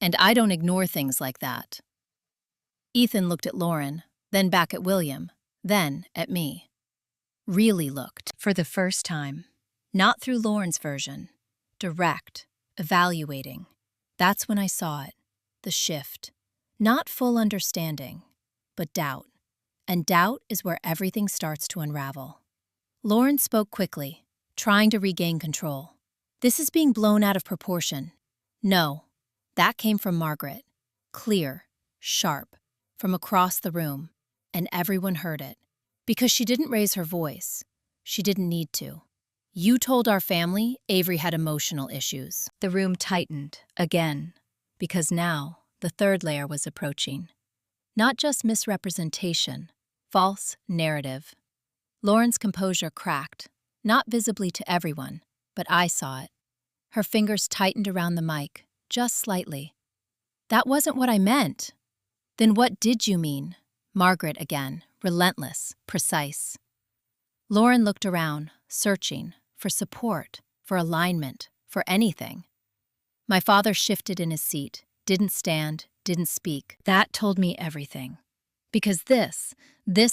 and I don't ignore things like that. Ethan looked at Lauren, then back at William, then at me. Really looked, for the first time. Not through Lauren's version. Direct, evaluating. That's when I saw it. The shift. Not full understanding, but doubt. And doubt is where everything starts to unravel. Lauren spoke quickly, trying to regain control. This is being blown out of proportion. No, that came from Margaret. Clear, sharp, from across the room, and everyone heard it. Because she didn't raise her voice. She didn't need to. You told our family Avery had emotional issues. The room tightened, again, because now the third layer was approaching. Not just misrepresentation, false narrative. Lauren's composure cracked, not visibly to everyone, but I saw it. Her fingers tightened around the mic, just slightly. That wasn't what I meant. Then what did you mean? Margaret again, relentless, precise. Lauren looked around, searching, for support, for alignment, for anything. My father shifted in his seat, didn't stand, didn't speak. That told me everything. Because this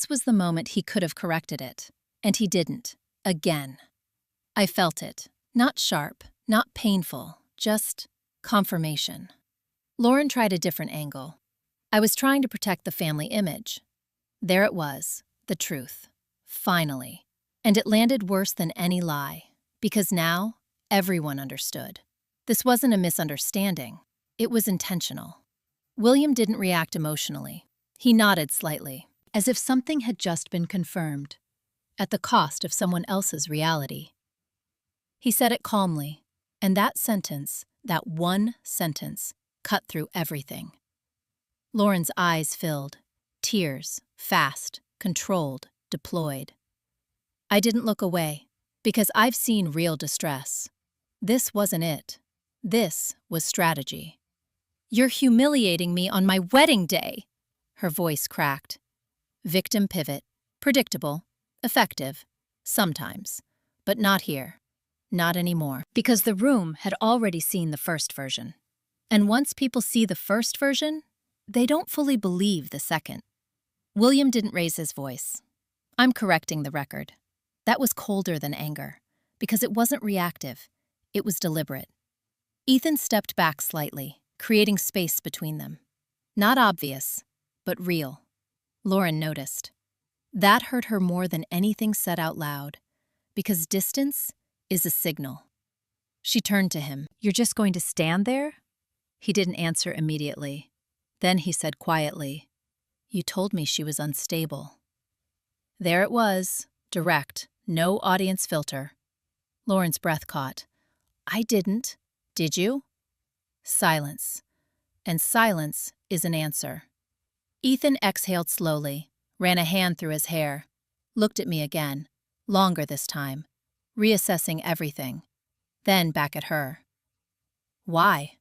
was the moment he could have corrected it. And he didn't. Again. I felt it. Not sharp, not painful, just confirmation. Lauren tried a different angle. I was trying to protect the family image. There it was, the truth. Finally. And it landed worse than any lie. Because now, everyone understood. This wasn't a misunderstanding. It was intentional. William didn't react emotionally. He nodded slightly, as if something had just been confirmed, at the cost of someone else's reality. He said it calmly, and that sentence, that one sentence, cut through everything. Lauren's eyes filled, tears, fast, controlled, deployed. I didn't look away, because I've seen real distress. This wasn't it. This was strategy. "You're humiliating me on my wedding day!" Her voice cracked. Victim pivot. Predictable. Effective. Sometimes. But not here. Not anymore. Because the room had already seen the first version. And once people see the first version, they don't fully believe the second. William didn't raise his voice. I'm correcting the record. That was colder than anger. Because it wasn't reactive. It was deliberate. Ethan stepped back slightly, creating space between them. Not obvious, but real. Lauren noticed. That hurt her more than anything said out loud, because distance is a signal. She turned to him. "You're just going to stand there?" He didn't answer immediately. Then he said quietly, "You told me she was unstable." There it was, direct, no audience filter. Lauren's breath caught. "I didn't. Did you?" Silence. And silence is an answer. Ethan exhaled slowly, ran a hand through his hair, looked at me again, longer this time, reassessing everything, then back at her. "Why?"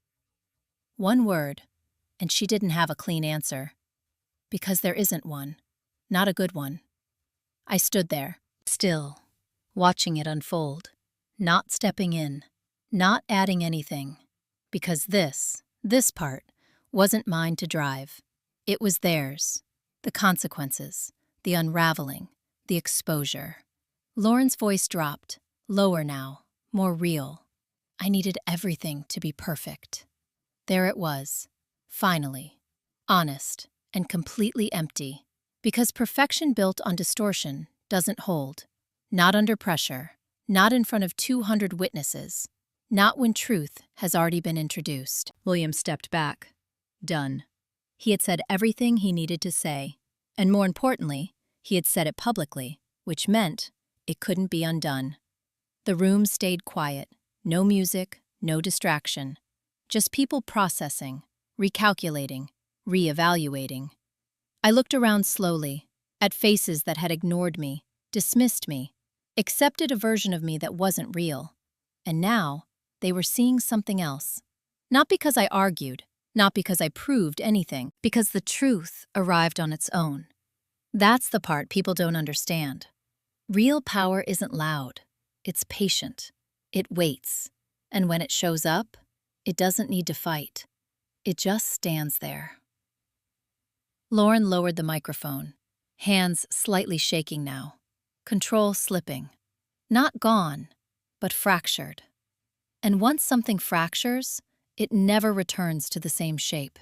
One word, and she didn't have a clean answer. Because there isn't one. Not a good one. I stood there, still, watching it unfold, not stepping in, not adding anything. Because this part, wasn't mine to drive. It was theirs. The consequences, the unraveling, the exposure. Lauren's voice dropped, lower now, more real. I needed everything to be perfect. There it was, finally, honest and completely empty. Because perfection built on distortion doesn't hold. Not under pressure, not in front of 200 witnesses, not when truth has already been introduced. William stepped back. Done. He had said everything he needed to say, and more importantly, he had said it publicly, which meant it couldn't be undone. The room stayed quiet, no music, no distraction, just people processing, recalculating, reevaluating. I looked around slowly, at faces that had ignored me, dismissed me, accepted a version of me that wasn't real. And now, they were seeing something else. Not because I argued, not because I proved anything, because the truth arrived on its own. That's the part people don't understand. Real power isn't loud. It's patient. It waits. And when it shows up, it doesn't need to fight. It just stands there. Lauren lowered the microphone, hands slightly shaking now, control slipping. Not gone, but fractured. And once something fractures, it never returns to the same shape.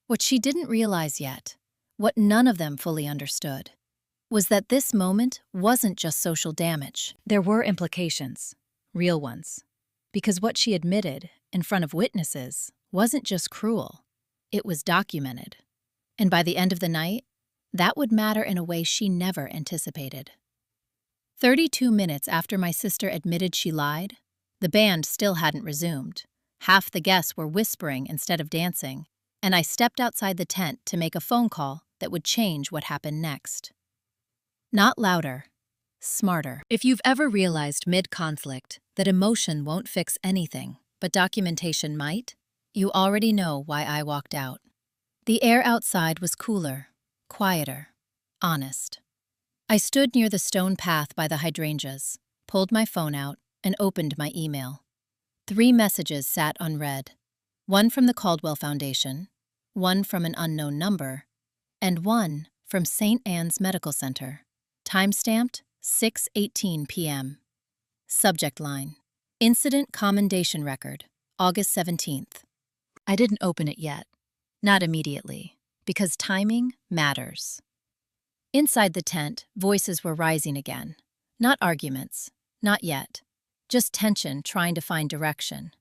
What she didn't realize yet, what none of them fully understood, was that this moment wasn't just social damage. There were implications, real ones. Because what she admitted, in front of witnesses, wasn't just cruel. It was documented. And by the end of the night, that would matter in a way she never anticipated. 32 minutes after my sister admitted she lied, the band still hadn't resumed. Half the guests were whispering instead of dancing, and I stepped outside the tent to make a phone call that would change what happened next. Not louder, smarter. If you've ever realized mid-conflict that emotion won't fix anything, but documentation might, you already know why I walked out. The air outside was cooler, quieter, honest. I stood near the stone path by the hydrangeas, pulled my phone out, and opened my email. 3 messages sat unread. One from the Caldwell Foundation, one from an unknown number, and one from St. Anne's Medical Center. Timestamped 6:18 p.m. Subject line: Incident Commendation Record, August 17th. I didn't open it yet. Not immediately, because timing matters. Inside the tent, voices were rising again. Not arguments, not yet. Just tension trying to find direction.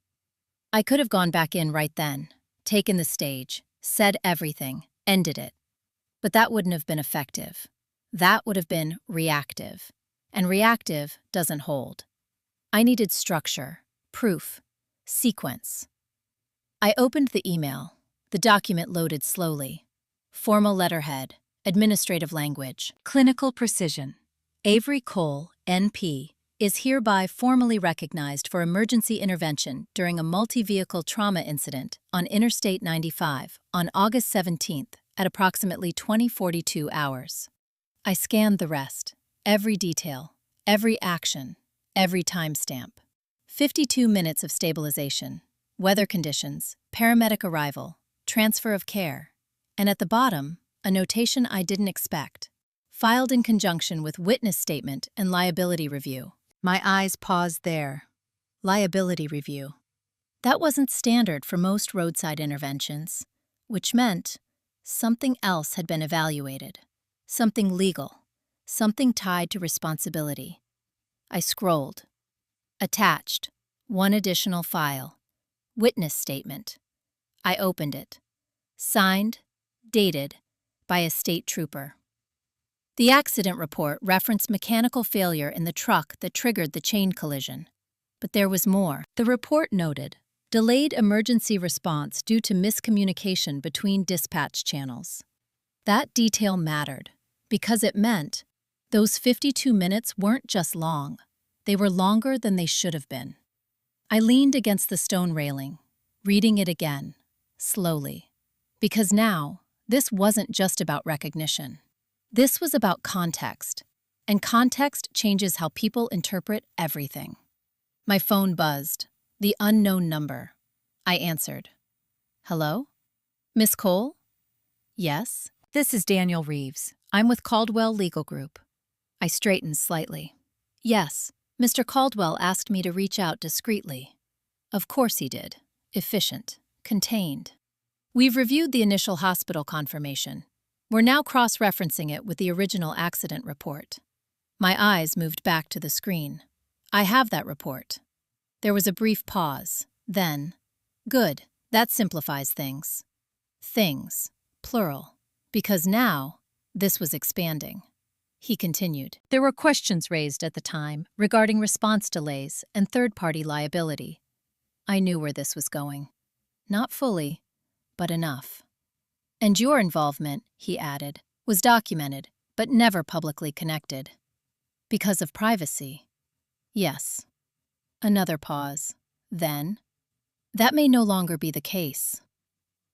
I could have gone back in right then, taken the stage, said everything, ended it. But that wouldn't have been effective. That would have been reactive. And reactive doesn't hold. I needed structure, proof, sequence. I opened the email. The document loaded slowly. Formal letterhead, administrative language, clinical precision. Avery Cole, NP, is hereby formally recognized for emergency intervention during a multi-vehicle trauma incident on Interstate 95 on August 17th at approximately 20:42 hours. I scanned the rest, every detail, every action, every timestamp. 52 minutes of stabilization, weather conditions, paramedic arrival, transfer of care, and at the bottom, a notation I didn't expect, filed in conjunction with witness statement and liability review. My eyes paused there. Liability review. That wasn't standard for most roadside interventions, which meant something else had been evaluated, something legal, something tied to responsibility. I scrolled. Attached, one additional file. Witness statement. I opened it. Signed, dated, by a state trooper. The accident report referenced mechanical failure in the truck that triggered the chain collision. But there was more. The report noted delayed emergency response due to miscommunication between dispatch channels. That detail mattered because it meant those 52 minutes weren't just long. They were longer than they should have been. I leaned against the stone railing, reading it again, slowly. Because now, this wasn't just about recognition. This was about context, and context changes how people interpret everything. My phone buzzed. The unknown number. I answered. Hello? Miss Cole? Yes. This is Daniel Reeves. I'm with Caldwell Legal Group. I straightened slightly. Yes, Mr. Caldwell asked me to reach out discreetly. Of course he did. Efficient. Contained. We've reviewed the initial hospital confirmation. We're now cross-referencing it with the original accident report. My eyes moved back to the screen. I have that report. There was a brief pause. Then, good, that simplifies things. Things, plural. Because now, this was expanding. He continued. There were questions raised at the time regarding response delays and third-party liability. I knew where this was going. Not fully, but enough. And your involvement, he added, was documented, but never publicly connected. Because of privacy. Yes. Another pause. Then, that may no longer be the case.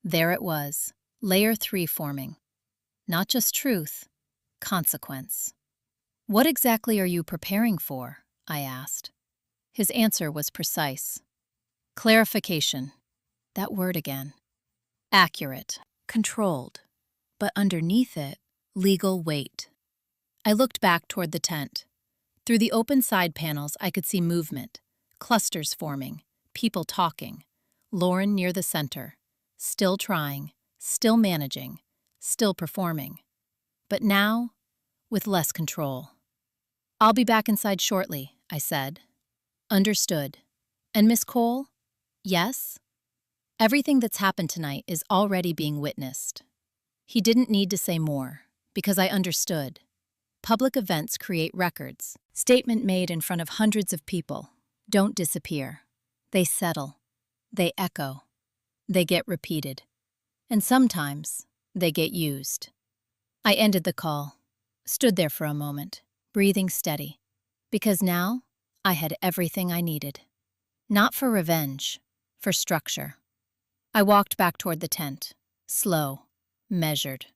There it was, layer 3 forming. Not just truth, consequence. What exactly are you preparing for? I asked. His answer was precise. Clarification. That word again. Accurate. Controlled. But underneath it, legal weight. I looked back toward the tent. Through the open side panels, I could see movement, clusters forming, people talking. Lauren near the center, still trying, still managing, still performing. But now, with less control. I'll be back inside shortly, I said. Understood. And Miss Cole? Yes? Everything that's happened tonight is already being witnessed. He didn't need to say more, because I understood. Public events create records. Statement made in front of hundreds of people. Don't disappear. They settle. They echo. They get repeated. And sometimes, they get used. I ended the call, stood there for a moment, breathing steady, because now I had everything I needed. Not for revenge, for structure. I walked back toward the tent, slow, measured.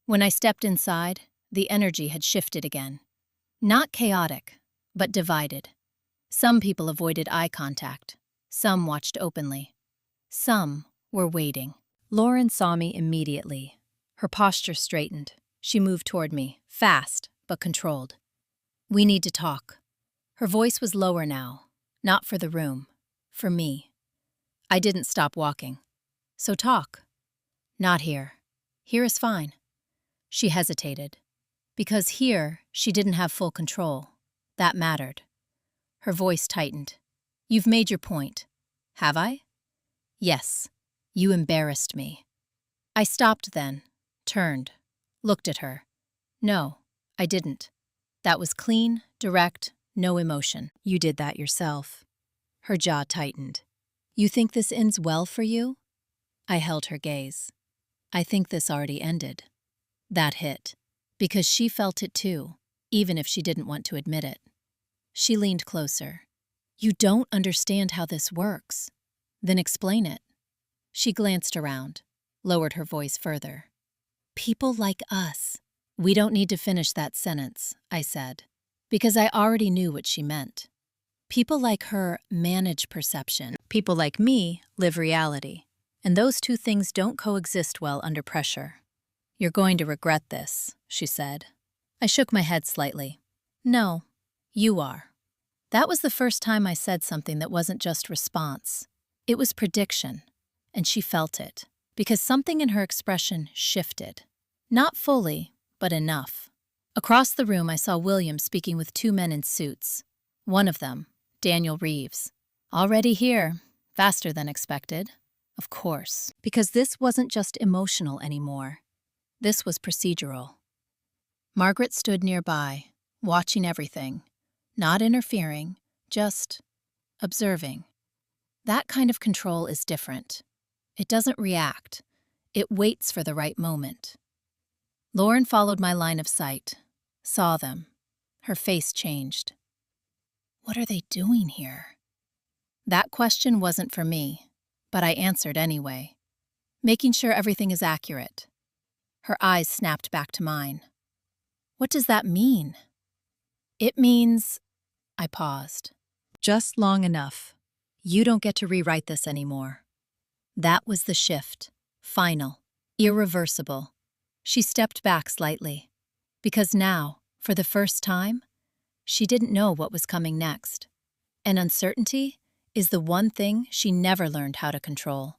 When I stepped inside, the energy had shifted again. Not chaotic, but divided. Some people avoided eye contact. Some watched openly. Some were waiting. Lauren saw me immediately. Her posture straightened. She moved toward me, fast but controlled. "We need to talk." Her voice was lower now, not for the room, for me. I didn't stop walking. "So talk." "Not here. Here is fine." She hesitated. Because here, she didn't have full control. That mattered. Her voice tightened. "You've made your point." "Have I?" "Yes. You embarrassed me." I stopped then, turned, looked at her. "No, I didn't. That was clean, direct, no emotion. You did that yourself." Her jaw tightened. "You think this ends well for you?" I held her gaze. "I think this already ended." That hit, because she felt it too, even if she didn't want to admit it. She leaned closer. "You don't understand how this works." "Then explain it." She glanced around, lowered her voice further. "People like us." "We don't need to finish that sentence," I said, because I already knew what she meant. People like her manage perception. People like me live reality. And those two things don't coexist well under pressure. "You're going to regret this," she said. I shook my head slightly. "No, you are." That was the first time I said something that wasn't just response. It was prediction, and she felt it, because something in her expression shifted. Not fully, but enough. Across the room I saw William speaking with two men in suits. One of them, Daniel Reeves. "Already here, faster than expected." Of course, because this wasn't just emotional anymore. This was procedural. Margaret stood nearby, watching everything, not interfering, just observing. That kind of control is different. It doesn't react. It waits for the right moment. Lauren followed my line of sight, saw them. Her face changed. "What are they doing here?" That question wasn't for me, but I answered anyway. "Making sure everything is accurate." Her eyes snapped back to mine. "What does that mean?" "It means—" I paused. "Just long enough. You don't get to rewrite this anymore." That was the shift. Final. Irreversible. She stepped back slightly. Because now, for the first time, she didn't know what was coming next. And uncertainty is the one thing she never learned how to control.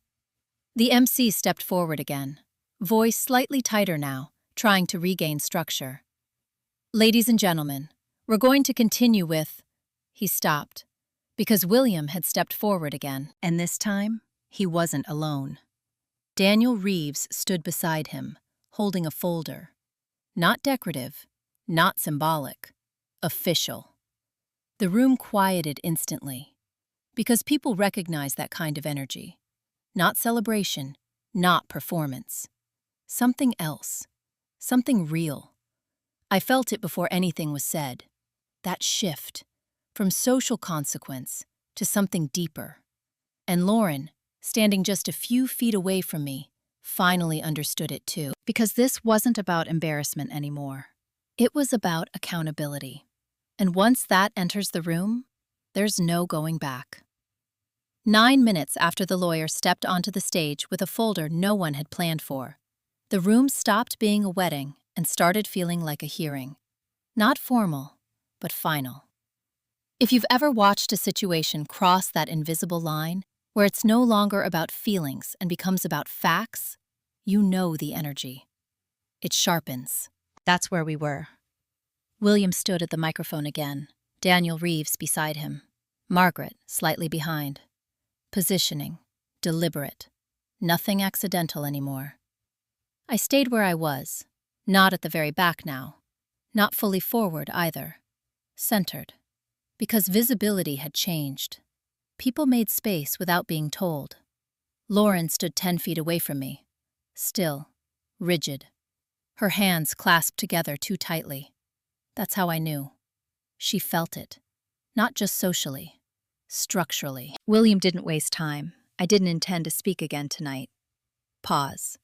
The MC stepped forward again, voice slightly tighter now, trying to regain structure. "Ladies and gentlemen, we're going to continue with—" He stopped, because William had stepped forward again, and this time, he wasn't alone. Daniel Reeves stood beside him, holding a folder. Not decorative, not symbolic, official. The room quieted instantly, because people recognize that kind of energy. Not celebration, not performance. Something else, something real. I felt it before anything was said. That shift, from social consequence to something deeper. And Lauren, standing just a few feet away from me, finally understood it too. Because this wasn't about embarrassment anymore. It was about accountability. And once that enters the room, there's no going back. 9 minutes after the lawyer stepped onto the stage with a folder no one had planned for, the room stopped being a wedding and started feeling like a hearing. Not formal, but final. If you've ever watched a situation cross that invisible line, where it's no longer about feelings and becomes about facts, you know the energy. It sharpens. That's where we were. William stood at the microphone again, Daniel Reeves beside him, Margaret slightly behind. Positioning, deliberate, nothing accidental anymore. I stayed where I was, not at the very back now, not fully forward either, centered, because visibility had changed. People made space without being told. Lauren stood 10 feet away from me, still, rigid, her hands clasped together too tightly. That's how I knew. She felt it, not just socially, structurally. William didn't waste time. I didn't intend to speak again tonight. Pause.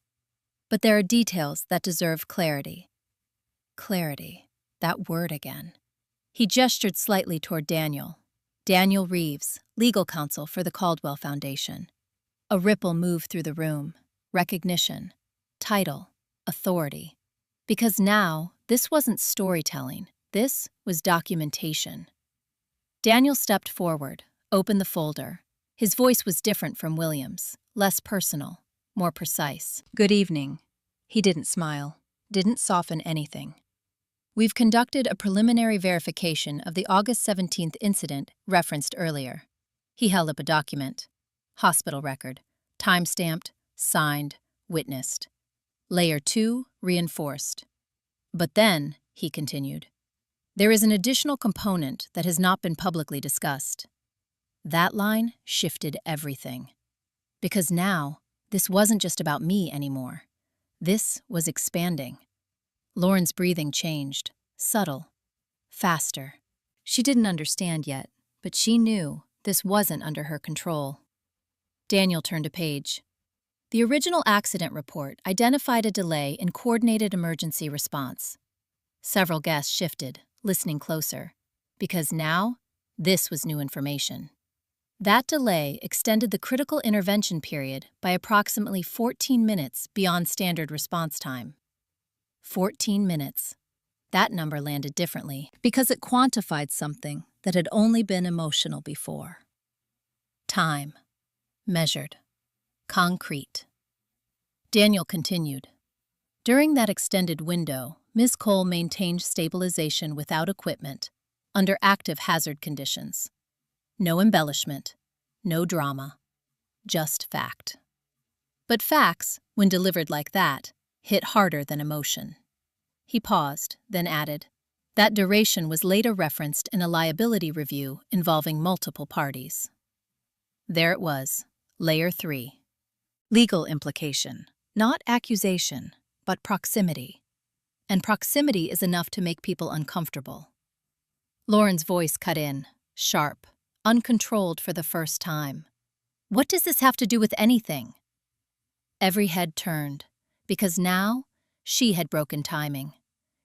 But there are details that deserve clarity. Clarity. That word again. He gestured slightly toward Daniel. Daniel Reeves, legal counsel for the Caldwell Foundation. A ripple moved through the room. Recognition. Title. Authority. Because now, this wasn't storytelling. This was documentation. Daniel stepped forward, opened the folder. His voice was different from William's, less personal, more precise. Good evening. He didn't smile, didn't soften anything. We've conducted a preliminary verification of the August 17th incident referenced earlier. He held up a document. Hospital record. Time-stamped, signed, witnessed. Layer 2 reinforced. But then, he continued, there is an additional component that has not been publicly discussed. That line shifted everything. Because now, this wasn't just about me anymore. This was expanding. Lauren's breathing changed, subtle, faster. She didn't understand yet, but she knew this wasn't under her control. Daniel turned a page. The original accident report identified a delay in coordinated emergency response. Several guests shifted, listening closer, because now, this was new information. That delay extended the critical intervention period by approximately 14 minutes beyond standard response time. 14 minutes. That number landed differently because it quantified something that had only been emotional before. Time. Measured. Concrete. Daniel continued. During that extended window, Ms. Cole maintained stabilization without equipment, under active hazard conditions. No embellishment, no drama, just fact. But facts, when delivered like that, hit harder than emotion. He paused, then added, that duration was later referenced in a liability review involving multiple parties. There it was, Layer 3. Legal implication, not accusation, but proximity. And proximity is enough to make people uncomfortable. Lauren's voice cut in, sharp, uncontrolled for the first time. What does this have to do with anything? Every head turned, because now she had broken timing.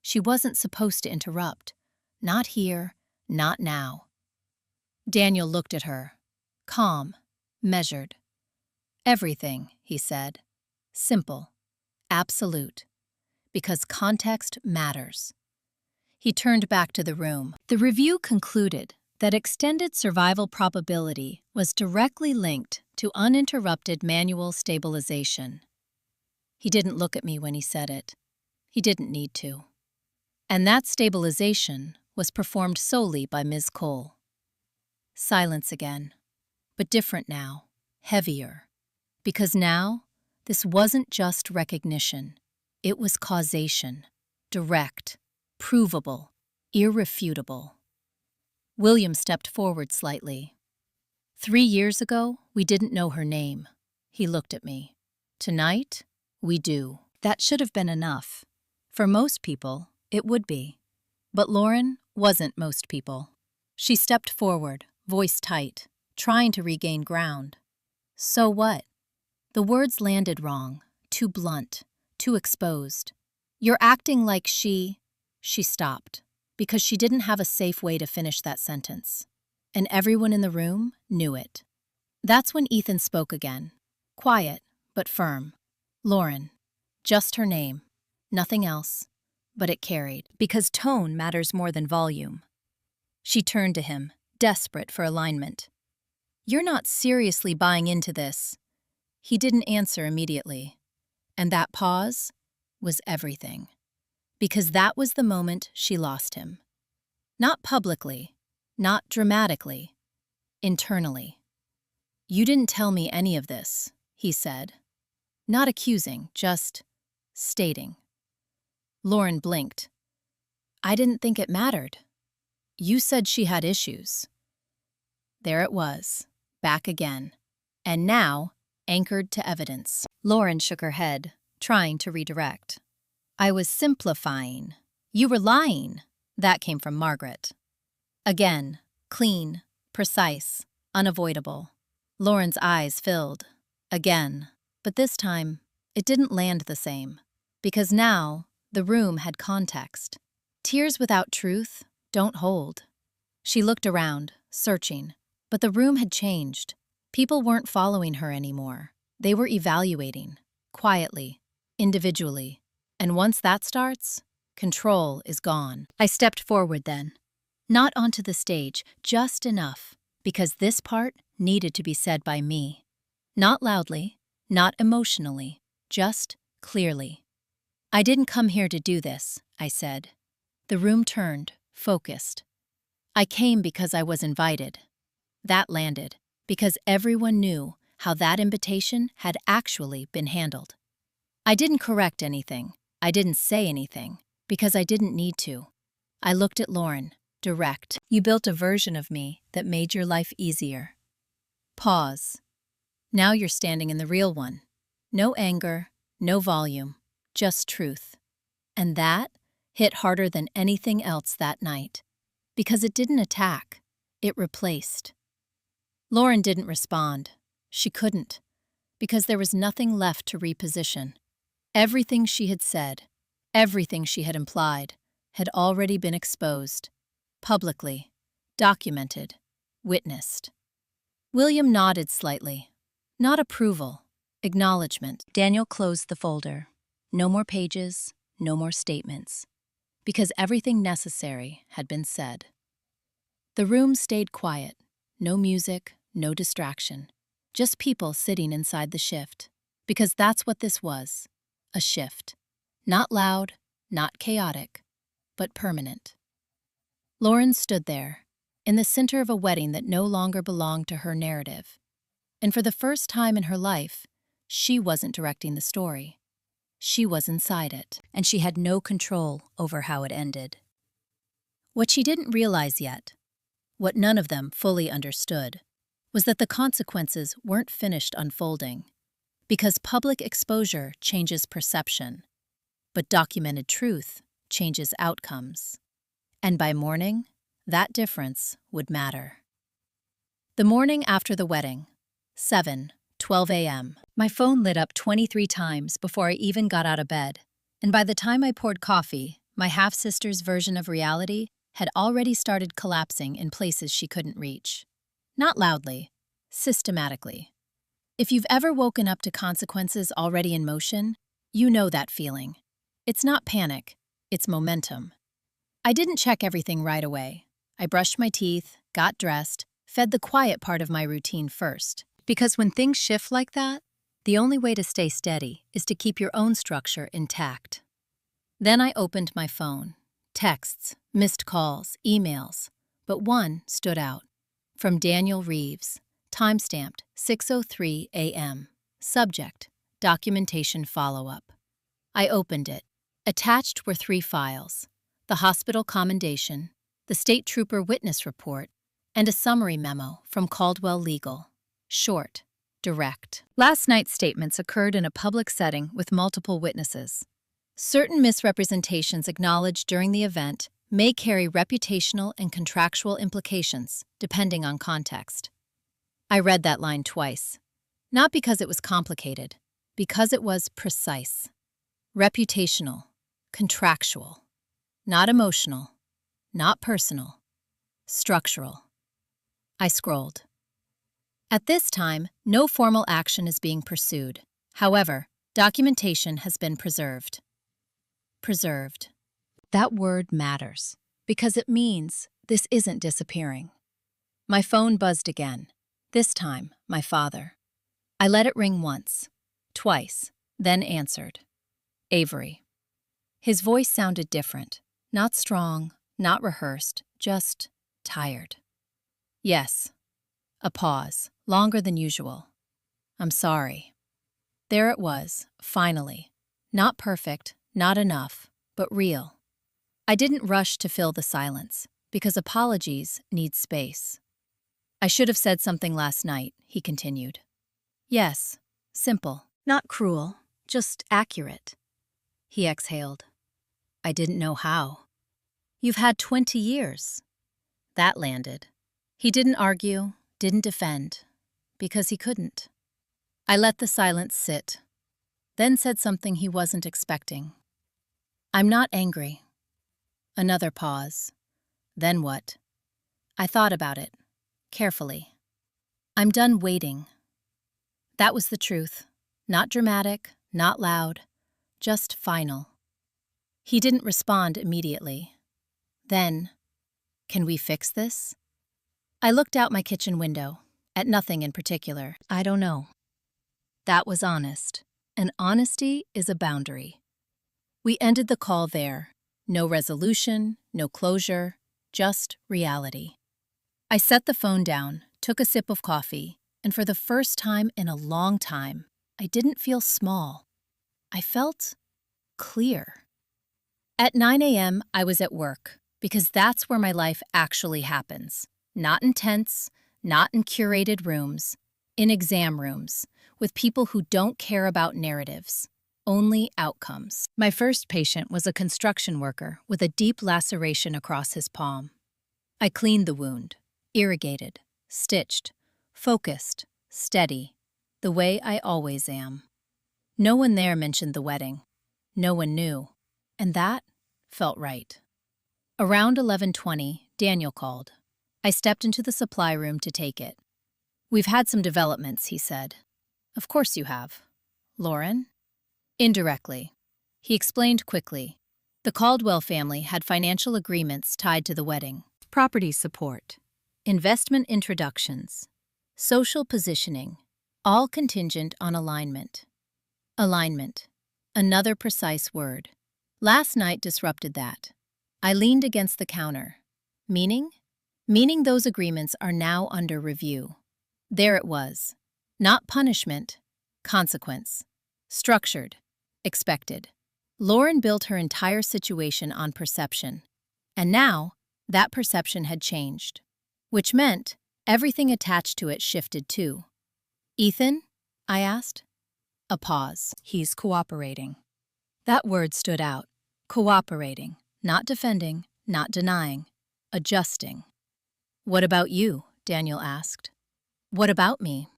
She wasn't supposed to interrupt. Not here, not now. Daniel looked at her, calm, measured. Everything, he said. Simple, absolute. Because context matters. He turned back to the room. The review concluded that extended survival probability was directly linked to uninterrupted manual stabilization. He didn't look at me when he said it. He didn't need to. And that stabilization was performed solely by Ms. Cole. Silence again, but different now, heavier. Because now, this wasn't just recognition. It was causation, direct, provable, irrefutable. William stepped forward slightly. 3 years ago, we didn't know her name. He looked at me. Tonight, we do. That should have been enough. For most people, it would be. But Lauren wasn't most people. She stepped forward, voice tight, trying to regain ground. So what? The words landed wrong, too blunt, too exposed. You're acting like she stopped, because she didn't have a safe way to finish that sentence. And everyone in the room knew it. That's when Ethan spoke again. Quiet, but firm. Lauren. Just her name. Nothing else. But it carried, because tone matters more than volume. She turned to him, desperate for alignment. You're not seriously buying into this. He didn't answer immediately. And that pause was everything. Because that was the moment she lost him. Not publicly, not dramatically, internally. You didn't tell me any of this, he said. Not accusing, just stating. Lauren blinked. I didn't think it mattered. You said she had issues. There it was, back again. And now, anchored to evidence. Lauren shook her head, trying to redirect. I was simplifying. You were lying. That came from Margaret. Again, clean, precise, unavoidable. Lauren's eyes filled. Again. But this time, it didn't land the same. Because now, the room had context. Tears without truth don't hold. She looked around, searching. But the room had changed. People weren't following her anymore. They were evaluating. Quietly. Individually. And once that starts, control is gone. I stepped forward then. Not onto the stage, just enough. Because this part needed to be said by me. Not loudly, not emotionally, just clearly. I didn't come here to do this, I said. The room turned, focused. I came because I was invited. That landed, because everyone knew how that invitation had actually been handled. I didn't correct anything. I didn't say anything, because I didn't need to. I looked at Lauren, direct. You built a version of me that made your life easier. Pause. Now you're standing in the real one. No anger, no volume, just truth. And that hit harder than anything else that night. Because it didn't attack, it replaced. Lauren didn't respond. She couldn't. Because there was nothing left to reposition. Everything she had said, everything she had implied, had already been exposed. Publicly, documented, witnessed. William nodded slightly. Not approval, acknowledgement. Daniel closed the folder. No more pages, no more statements. Because everything necessary had been said. The room stayed quiet. No music, no distraction. Just people sitting inside the shift. Because that's what this was. A shift. Not loud, not chaotic, but permanent. Lauren stood there, in the center of a wedding that no longer belonged to her narrative. And for the first time in her life, she wasn't directing the story. She was inside it, and she had no control over how it ended. What she didn't realize yet, what none of them fully understood, was that the consequences weren't finished unfolding. Because public exposure changes perception, but documented truth changes outcomes. And by morning, that difference would matter. The morning after the wedding, 7:12 a.m., my phone lit up 23 times before I even got out of bed. And by the time I poured coffee, my half-sister's version of reality had already started collapsing in places she couldn't reach. Not loudly, systematically. If you've ever woken up to consequences already in motion, you know that feeling. It's not panic, it's momentum. I didn't check everything right away. I brushed my teeth, got dressed, fed the quiet part of my routine first. Because when things shift like that, the only way to stay steady is to keep your own structure intact. Then I opened my phone. Texts, missed calls, emails. But one stood out. From Daniel Reeves. Timestamped 6:03 a.m. Subject, documentation follow-up. I opened it. Attached were 3 files. The hospital commendation, the state trooper witness report, and a summary memo from Caldwell Legal. Short, direct. Last night's statements occurred in a public setting with multiple witnesses. Certain misrepresentations acknowledged during the event may carry reputational and contractual implications, depending on context. I read that line twice. Not because it was complicated, because it was precise. Reputational, contractual. Not emotional, not personal, structural. I scrolled. At this time, no formal action is being pursued. However, documentation has been preserved. Preserved. That word matters, because it means this isn't disappearing. My phone buzzed again. This time, my father. I let it ring once, twice, then answered. Avery. His voice sounded different. Not strong, not rehearsed, just tired. Yes. A pause, longer than usual. I'm sorry. There it was, finally. Not perfect, not enough, but real. I didn't rush to fill the silence, because apologies need space. I should have said something last night, he continued. Yes, simple, not cruel, just accurate. He exhaled. I didn't know how. You've had 20 years. That landed. He didn't argue, didn't defend, because he couldn't. I let the silence sit, then said something he wasn't expecting. I'm not angry. Another pause. Then what? I thought about it, carefully. I'm done waiting. That was the truth. Not dramatic, not loud, just final. He didn't respond immediately. Then, can we fix this? I looked out my kitchen window, at nothing in particular. I don't know. That was honest, and honesty is a boundary. We ended the call there. No resolution, no closure, just reality. I set the phone down, took a sip of coffee, and for the first time in a long time, I didn't feel small. I felt clear. At 9 a.m., I was at work, because that's where my life actually happens. Not in tents, not in curated rooms, in exam rooms, with people who don't care about narratives, only outcomes. My first patient was a construction worker with a deep laceration across his palm. I cleaned the wound, irrigated, stitched, focused, steady, the way I always am. No one there mentioned the wedding. No one knew, and that felt right. Around 11:20, Daniel called. I stepped into the supply room to take it. We've had some developments, he said. Of course you have. Lauren? Indirectly. He explained quickly. The Caldwell family had financial agreements tied to the wedding. Property support, investment introductions, social positioning, all contingent on alignment. Alignment. Another precise word. Last night disrupted that. I leaned against the counter. Meaning? Meaning those agreements are now under review. There it was. Not punishment, consequence. Structured, expected. Lauren built her entire situation on perception. And now, that perception had changed. Which meant everything attached to it shifted too. Ethan? I asked. A pause. He's cooperating. That word stood out. Cooperating. Not defending, not denying. Adjusting. What about you? Daniel asked. What about me?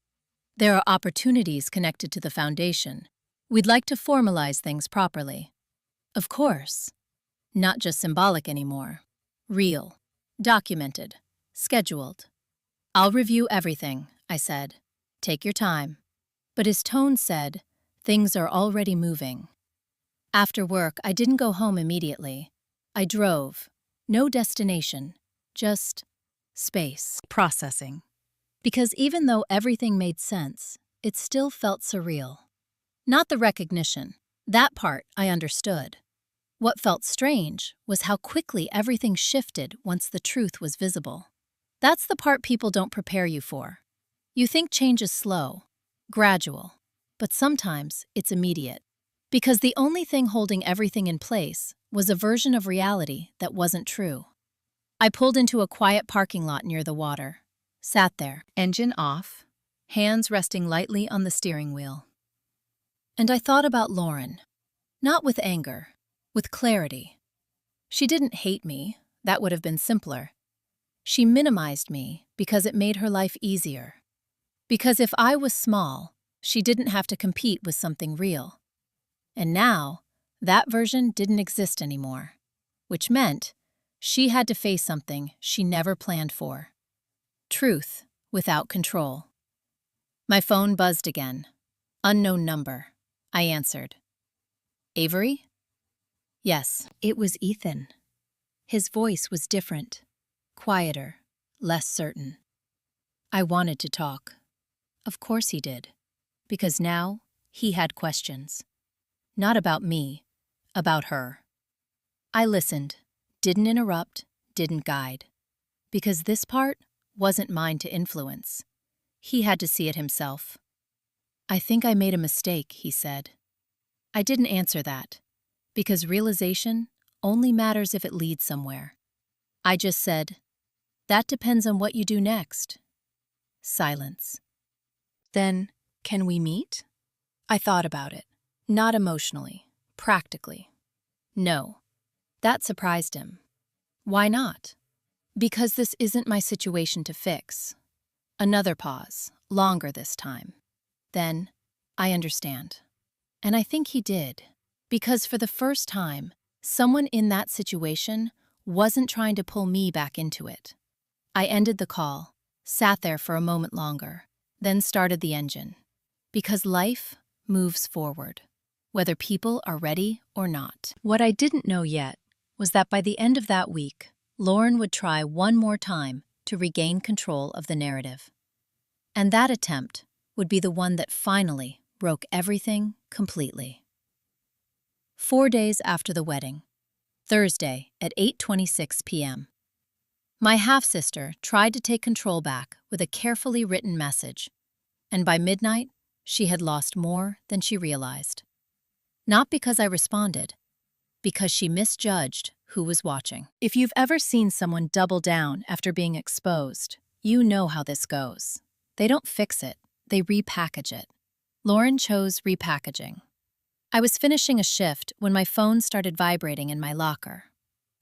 There are opportunities connected to the foundation. We'd like to formalize things properly. Of course. Not just symbolic anymore. Real. Documented. Scheduled. I'll review everything, I said. Take your time. But his tone said, things are already moving. After work, I didn't go home immediately. I drove. No destination. Just space. Processing. Because even though everything made sense, it still felt surreal. Not the recognition. That part I understood. What felt strange was how quickly everything shifted once the truth was visible. That's the part people don't prepare you for. You think change is slow, gradual, but sometimes it's immediate. Because the only thing holding everything in place was a version of reality that wasn't true. I pulled into a quiet parking lot near the water, sat there, engine off, hands resting lightly on the steering wheel. And I thought about Lauren, not with anger, with clarity. She didn't hate me, that would have been simpler. She minimized me because it made her life easier. Because if I was small, she didn't have to compete with something real. And now, that version didn't exist anymore, which meant she had to face something she never planned for. Truth without control. My phone buzzed again. Unknown number. I answered. Avery? Yes, it was Ethan. His voice was different, quieter, less certain. I wanted to talk. Of course he did, because now he had questions. Not about me, about her. I listened, didn't interrupt, didn't guide. Because this part wasn't mine to influence. He had to see it himself. I think I made a mistake, he said. I didn't answer that, because realization only matters if it leads somewhere. I just said, that depends on what you do next. Silence. Then, can we meet? I thought about it. Not emotionally, practically. No. That surprised him. Why not? Because this isn't my situation to fix. Another pause, longer this time. Then, I understand. And I think he did. Because for the first time, someone in that situation wasn't trying to pull me back into it. I ended the call, sat there for a moment longer, then started the engine. Because life moves forward, whether people are ready or not. What I didn't know yet was that by the end of that week, Lauren would try one more time to regain control of the narrative. And that attempt would be the one that finally broke everything completely. 4 days after the wedding, Thursday at 8:26 p.m., my half-sister tried to take control back with a carefully written message, and by midnight, she had lost more than she realized. Not because I responded, because she misjudged who was watching. If you've ever seen someone double down after being exposed, you know how this goes. They don't fix it, they repackage it. Lauren chose repackaging. I was finishing a shift when my phone started vibrating in my locker.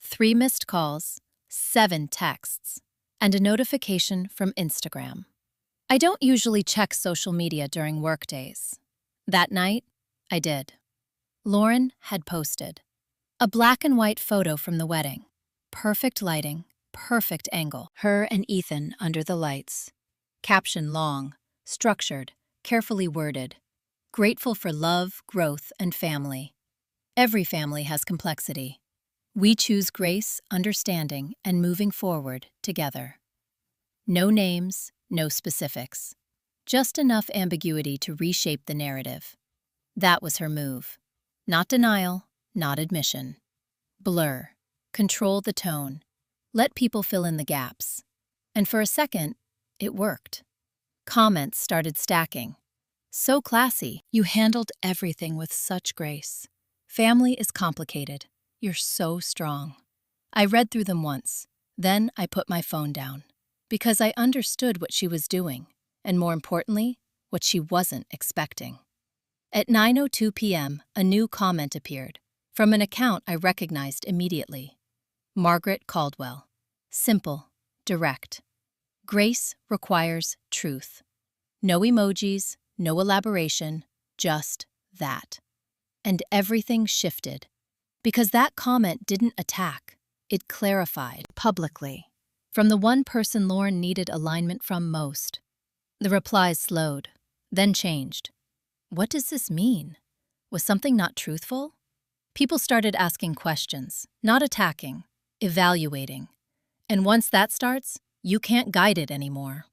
3 missed calls, 7 texts, and a notification from Instagram. I don't usually check social media during workdays. That night, I did. Lauren had posted a black and white photo from the wedding. Perfect lighting, perfect angle. Her and Ethan under the lights. Caption long, structured, carefully worded. Grateful for love, growth, and family. Every family has complexity. We choose grace, understanding, and moving forward together. No names, no specifics. Just enough ambiguity to reshape the narrative. That was her move. Not denial, not admission. Blur. Control the tone. Let people fill in the gaps. And for a second, it worked. Comments started stacking. So classy, you handled everything with such grace. Family is complicated. You're so strong. I read through them once. Then I put my phone down. Because I understood what she was doing, and more importantly, what she wasn't expecting. At 9:02 p.m., a new comment appeared, from an account I recognized immediately. Margaret Caldwell. Simple, direct. Grace requires truth. No emojis, no elaboration, just that. And everything shifted. Because that comment didn't attack, it clarified publicly. From the one person Lauren needed alignment from most. The replies slowed, then changed. What does this mean? Was something not truthful? People started asking questions, not attacking, evaluating. And once that starts, you can't guide it anymore.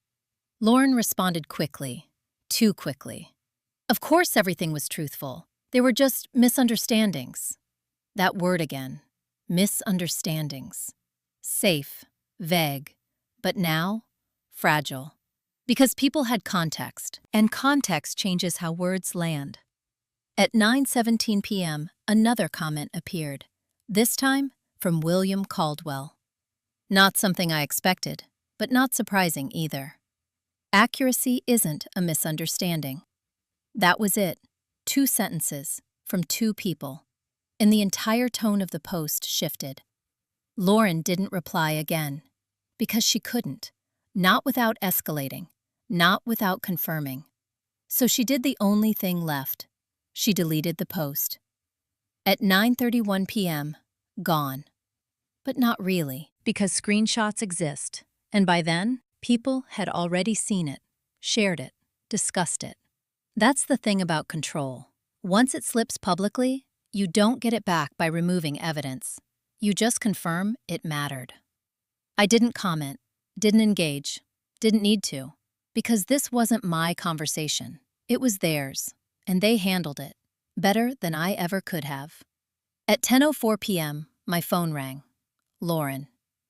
Lauren responded quickly, too quickly. Of course everything was truthful. There were just misunderstandings. That word again, misunderstandings. Safe, vague, but now, fragile. Because people had context, and context changes how words land. At 9:17 p.m., another comment appeared, this time from William Caldwell. Not something I expected, but not surprising either. Accuracy isn't a misunderstanding. That was it, 2 sentences from 2 people, and the entire tone of the post shifted. Lauren didn't reply again, because she couldn't, not without escalating, not without confirming. So she did the only thing left. She deleted the post. At 9:31 p.m., gone. But not really, because screenshots exist, and by then, people had already seen it, shared it, discussed it. That's the thing about control. Once it slips publicly, you don't get it back by removing evidence. You just confirm it mattered. I didn't comment, didn't engage, didn't need to, because this wasn't my conversation. It was theirs, and they handled it better than I ever could have. At 10:04 p.m., my phone rang. Lauren.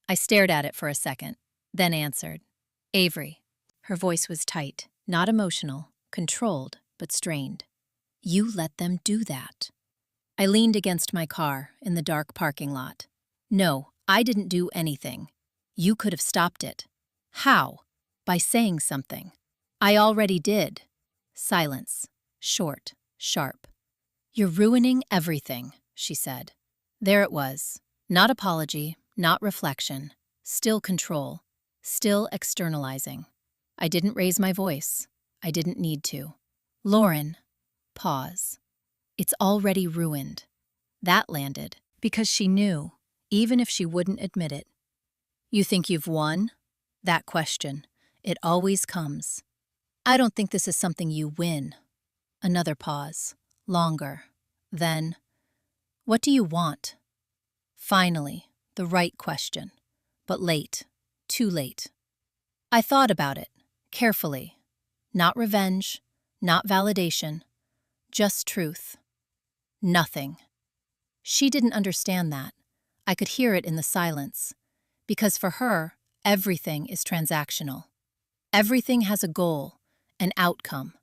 I stared at it for a second, then answered. Avery. Her voice was tight, not emotional, controlled, but strained. You let them do that. I leaned against my car in the dark parking lot. No, I didn't do anything. You could have stopped it. How? By saying something. I already did. Silence. Short, sharp. You're ruining everything, she said. There it was. Not apology, not reflection. still control, still externalizing. I didn't raise my voice. I didn't need to. Lauren, pause. It's already ruined. That landed because she knew, even if she wouldn't admit it. You think you've won? That question. It always comes. I don't think this is something you win. Another pause. Longer. Then, what do you want? Finally, the right question. But late. Too late. I thought about it, carefully. Not revenge, not validation, just truth. Nothing. She didn't understand that. I could hear it in the silence. Because for her, everything is transactional. Everything has a goal, an outcome,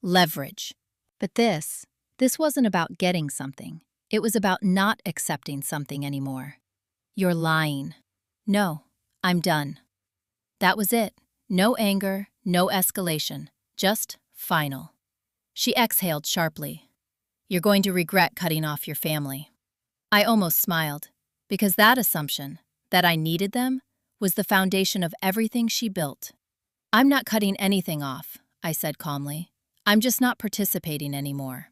leverage. But this wasn't about getting something. It was about not accepting something anymore. You're lying. No, I'm done. That was it. No anger, no escalation, just final. She exhaled sharply. You're going to regret cutting off your family. I almost smiled, because that assumption, that I needed them, was the foundation of everything she built. I'm not cutting anything off, I said calmly. I'm just not participating anymore.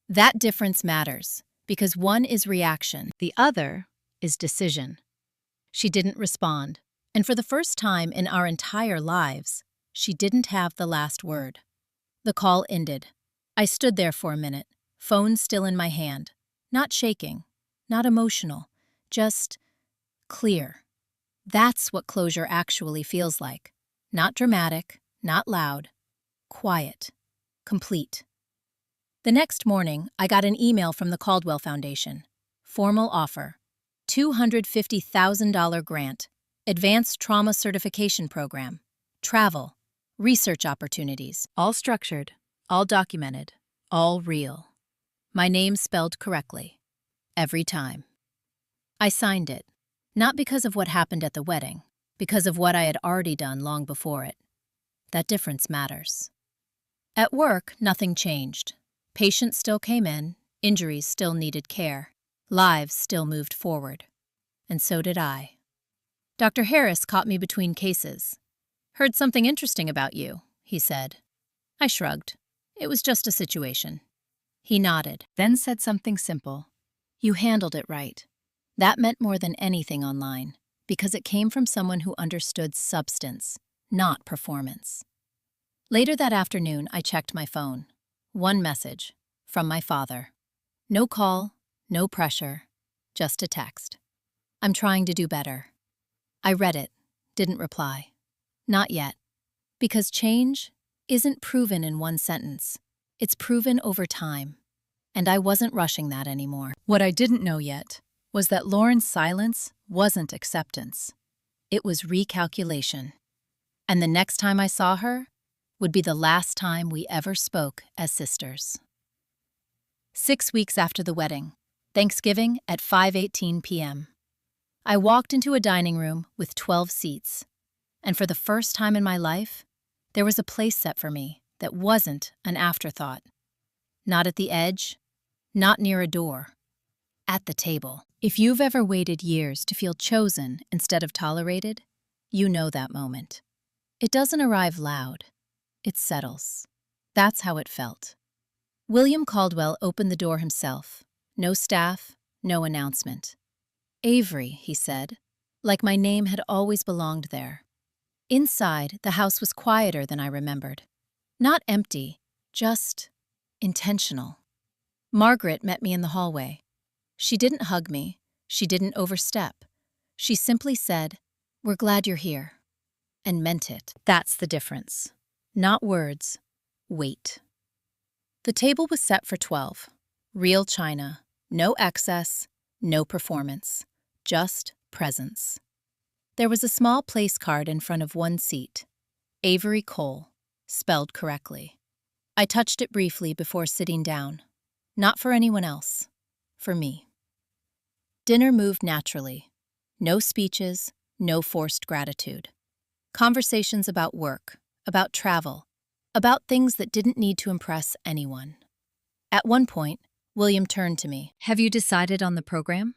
That difference matters, because one is reaction, the other is decision. She didn't respond, and for the first time in our entire lives, she didn't have the last word. The call ended. I stood there for a minute, phone still in my hand, not shaking, not emotional, just clear. That's what closure actually feels like. Not dramatic, not loud, quiet, complete. The next morning, I got an email from the Caldwell Foundation. Formal offer. $250,000 grant. Advanced Trauma Certification Program. Travel. Research opportunities. All structured, all documented, all real. My name spelled correctly. Every time. I signed it. Not because of what happened at the wedding, because of what I had already done long before it. That difference matters. At work, nothing changed. Patients still came in, injuries still needed care, lives still moved forward. And so did I. Dr. Harris caught me between cases. Heard something interesting about you, he said. I shrugged. It was just a situation. He nodded, then said something simple. You handled it right. That meant more than anything online, because it came from someone who understood substance, not performance. Later that afternoon, I checked my phone. One message, from my father. No call, no pressure, just a text. I'm trying to do better. I read it, didn't reply. Not yet. Because change isn't proven in one sentence. It's proven over time. And I wasn't rushing that anymore. What I didn't know yet was that Lauren's silence wasn't acceptance. It was recalculation. And the next time I saw her would be the last time we ever spoke as sisters. 6 weeks after the wedding, Thanksgiving at 5:18 p.m. I walked into a dining room with 12 seats, and for the first time in my life, there was a place set for me that wasn't an afterthought. Not at the edge, not near a door, at the table. If you've ever waited years to feel chosen instead of tolerated, you know that moment. It doesn't arrive loud, it settles. That's how it felt. William Caldwell opened the door himself. No staff, no announcement. Avery, he said, like my name had always belonged there. Inside, the house was quieter than I remembered. Not empty, just intentional. Margaret met me in the hallway. She didn't hug me. She didn't overstep. She simply said, "We're glad you're here," and meant it. That's the difference. Not words, weight. The table was set for 12. Real china, no excess, no performance, just presence. There was a small place card in front of one seat. Avery Cole, spelled correctly. I touched it briefly before sitting down. Not for anyone else. For me. Dinner moved naturally. No speeches, no forced gratitude. Conversations about work, about travel, about things that didn't need to impress anyone. At one point, William turned to me. Have you decided on the program?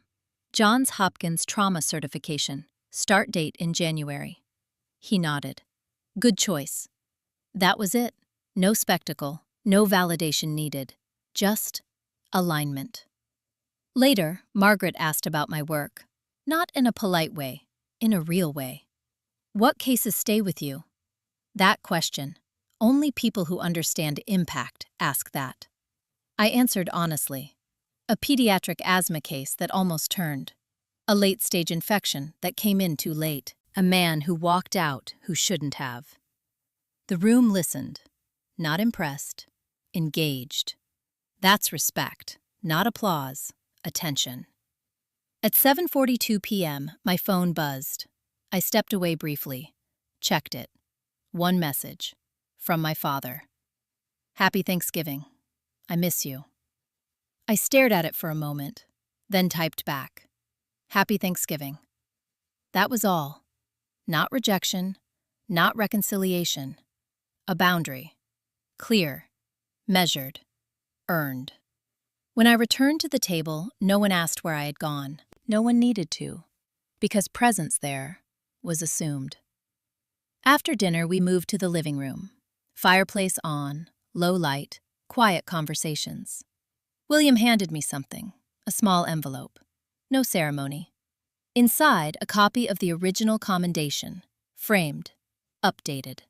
Johns Hopkins Trauma Certification. Start date in January. He nodded. Good choice. That was it. No spectacle, no validation needed. Just alignment. Later, Margaret asked about my work. Not in a polite way, in a real way. What cases stay with you? That question. Only people who understand impact ask that. I answered honestly. A pediatric asthma case that almost turned. A late-stage infection that came in too late. A man who walked out who shouldn't have. The room listened. Not impressed. Engaged. That's respect, not applause. Attention. At 7:42 p.m., my phone buzzed. I stepped away briefly. Checked it. One message. From my father. Happy Thanksgiving. I miss you. I stared at it for a moment, then typed back. Happy Thanksgiving. That was all. Not rejection, not reconciliation. A boundary. Clear. Measured. Earned. When I returned to the table, no one asked where I had gone. No one needed to, because presence there was assumed. After dinner, we moved to the living room. Fireplace on, low light, quiet conversations. William handed me something, a small envelope. No ceremony. Inside, a copy of the original commendation, framed, updated.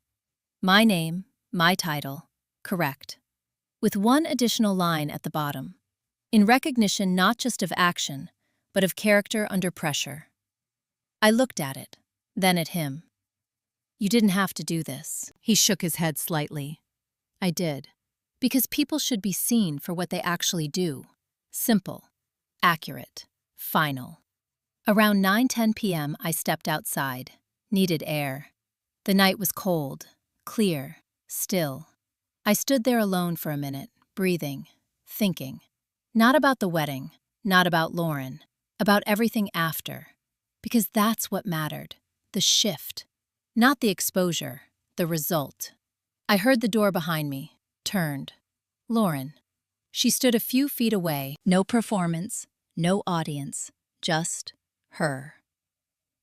My name, my title, correct. With one additional line at the bottom. In recognition not just of action, but of character under pressure. I looked at it, then at him. You didn't have to do this. He shook his head slightly. I did. Because people should be seen for what they actually do. Simple, accurate, final. Around 9:10 p.m., I stepped outside. Needed air. The night was cold, clear, still. I stood there alone for a minute, breathing, thinking. Not about the wedding, not about Lauren, about everything after. Because that's what mattered, the shift. Not the exposure, the result. I heard the door behind me, turned. Lauren. She stood a few feet away, no performance, no audience, just her.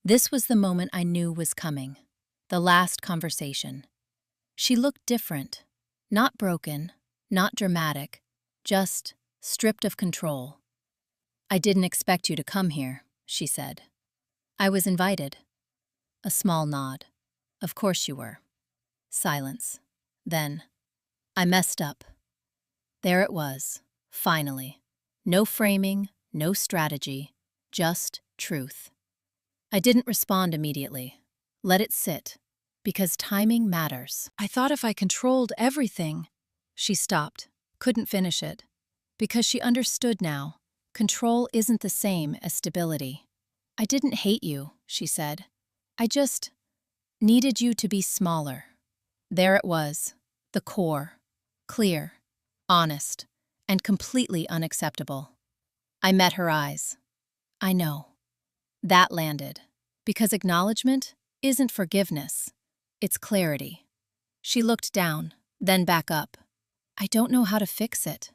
This was the moment I knew was coming, the last conversation. She looked different, not broken, not dramatic, just stripped of control. I didn't expect you to come here, she said. I was invited. A small nod. Of course you were. Silence. Then, I messed up. There it was, finally. No framing, no strategy, just truth. I didn't respond immediately. Let it sit, because timing matters. I thought if I controlled everything. She stopped, couldn't finish it. Because she understood now, control isn't the same as stability. I didn't hate you, she said. I just needed you to be smaller. There it was, the core, clear, honest, and completely unacceptable. I met her eyes. I know. That landed, because acknowledgement isn't forgiveness, it's clarity. She looked down, then back up. I don't know how to fix it.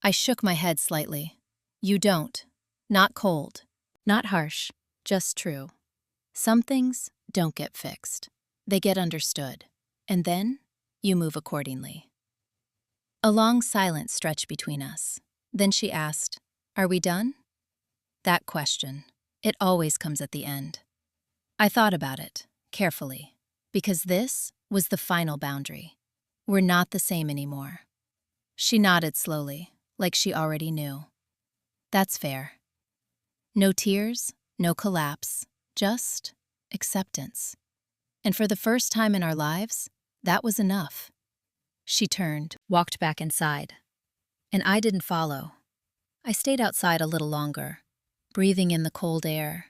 I shook my head slightly. You don't. Not cold. Not harsh. Just true. Some things don't get fixed. They get understood. And then, you move accordingly. A long silence stretched between us. Then she asked, Are we done? That question. It always comes at the end. I thought about it, carefully. Because this was the final boundary. We're not the same anymore. She nodded slowly, like she already knew. That's fair. No tears, no collapse, just acceptance. And for the first time in our lives, that was enough. She turned, walked back inside. And I didn't follow. I stayed outside a little longer, breathing in the cold air,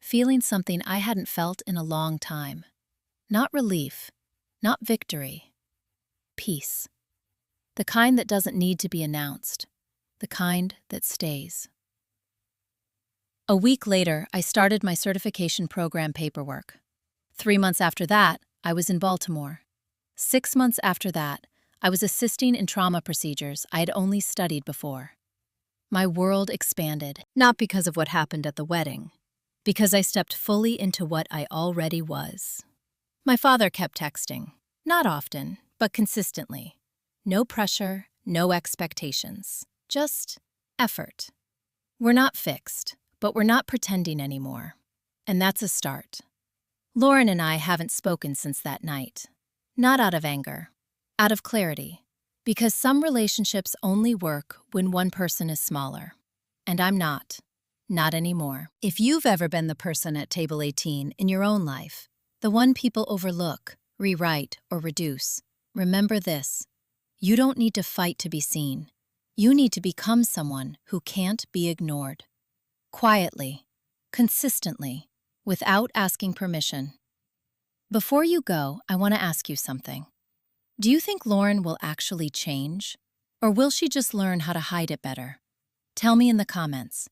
feeling something I hadn't felt in a long time. Not relief, not victory. Peace. The kind that doesn't need to be announced. The kind that stays. A week later, I started my certification program paperwork. 3 months after that, I was in Baltimore. 6 months after that, I was assisting in trauma procedures I had only studied before. My world expanded, not because of what happened at the wedding, Because I stepped fully into what I already was. My father kept texting. Not often, but consistently. No pressure, no expectations. Just effort. We're not fixed, but we're not pretending anymore. And that's a start. Lauren and I haven't spoken since that night. Not out of anger, out of clarity. Because some relationships only work when one person is smaller. And I'm not. Not anymore. If you've ever been the person at table 18 in your own life, the one people overlook, rewrite, or reduce, remember this. You don't need to fight to be seen. You need to become someone who can't be ignored. Quietly, consistently, without asking permission. Before you go, I want to ask you something. Do you think Lauren will actually change? Or will she just learn how to hide it better? Tell me in the comments.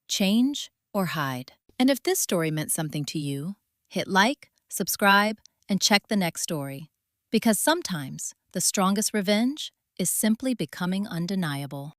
Change or hide? And if this story meant something to you, hit like, subscribe, and check the next story. Because sometimes the strongest revenge is simply becoming undeniable.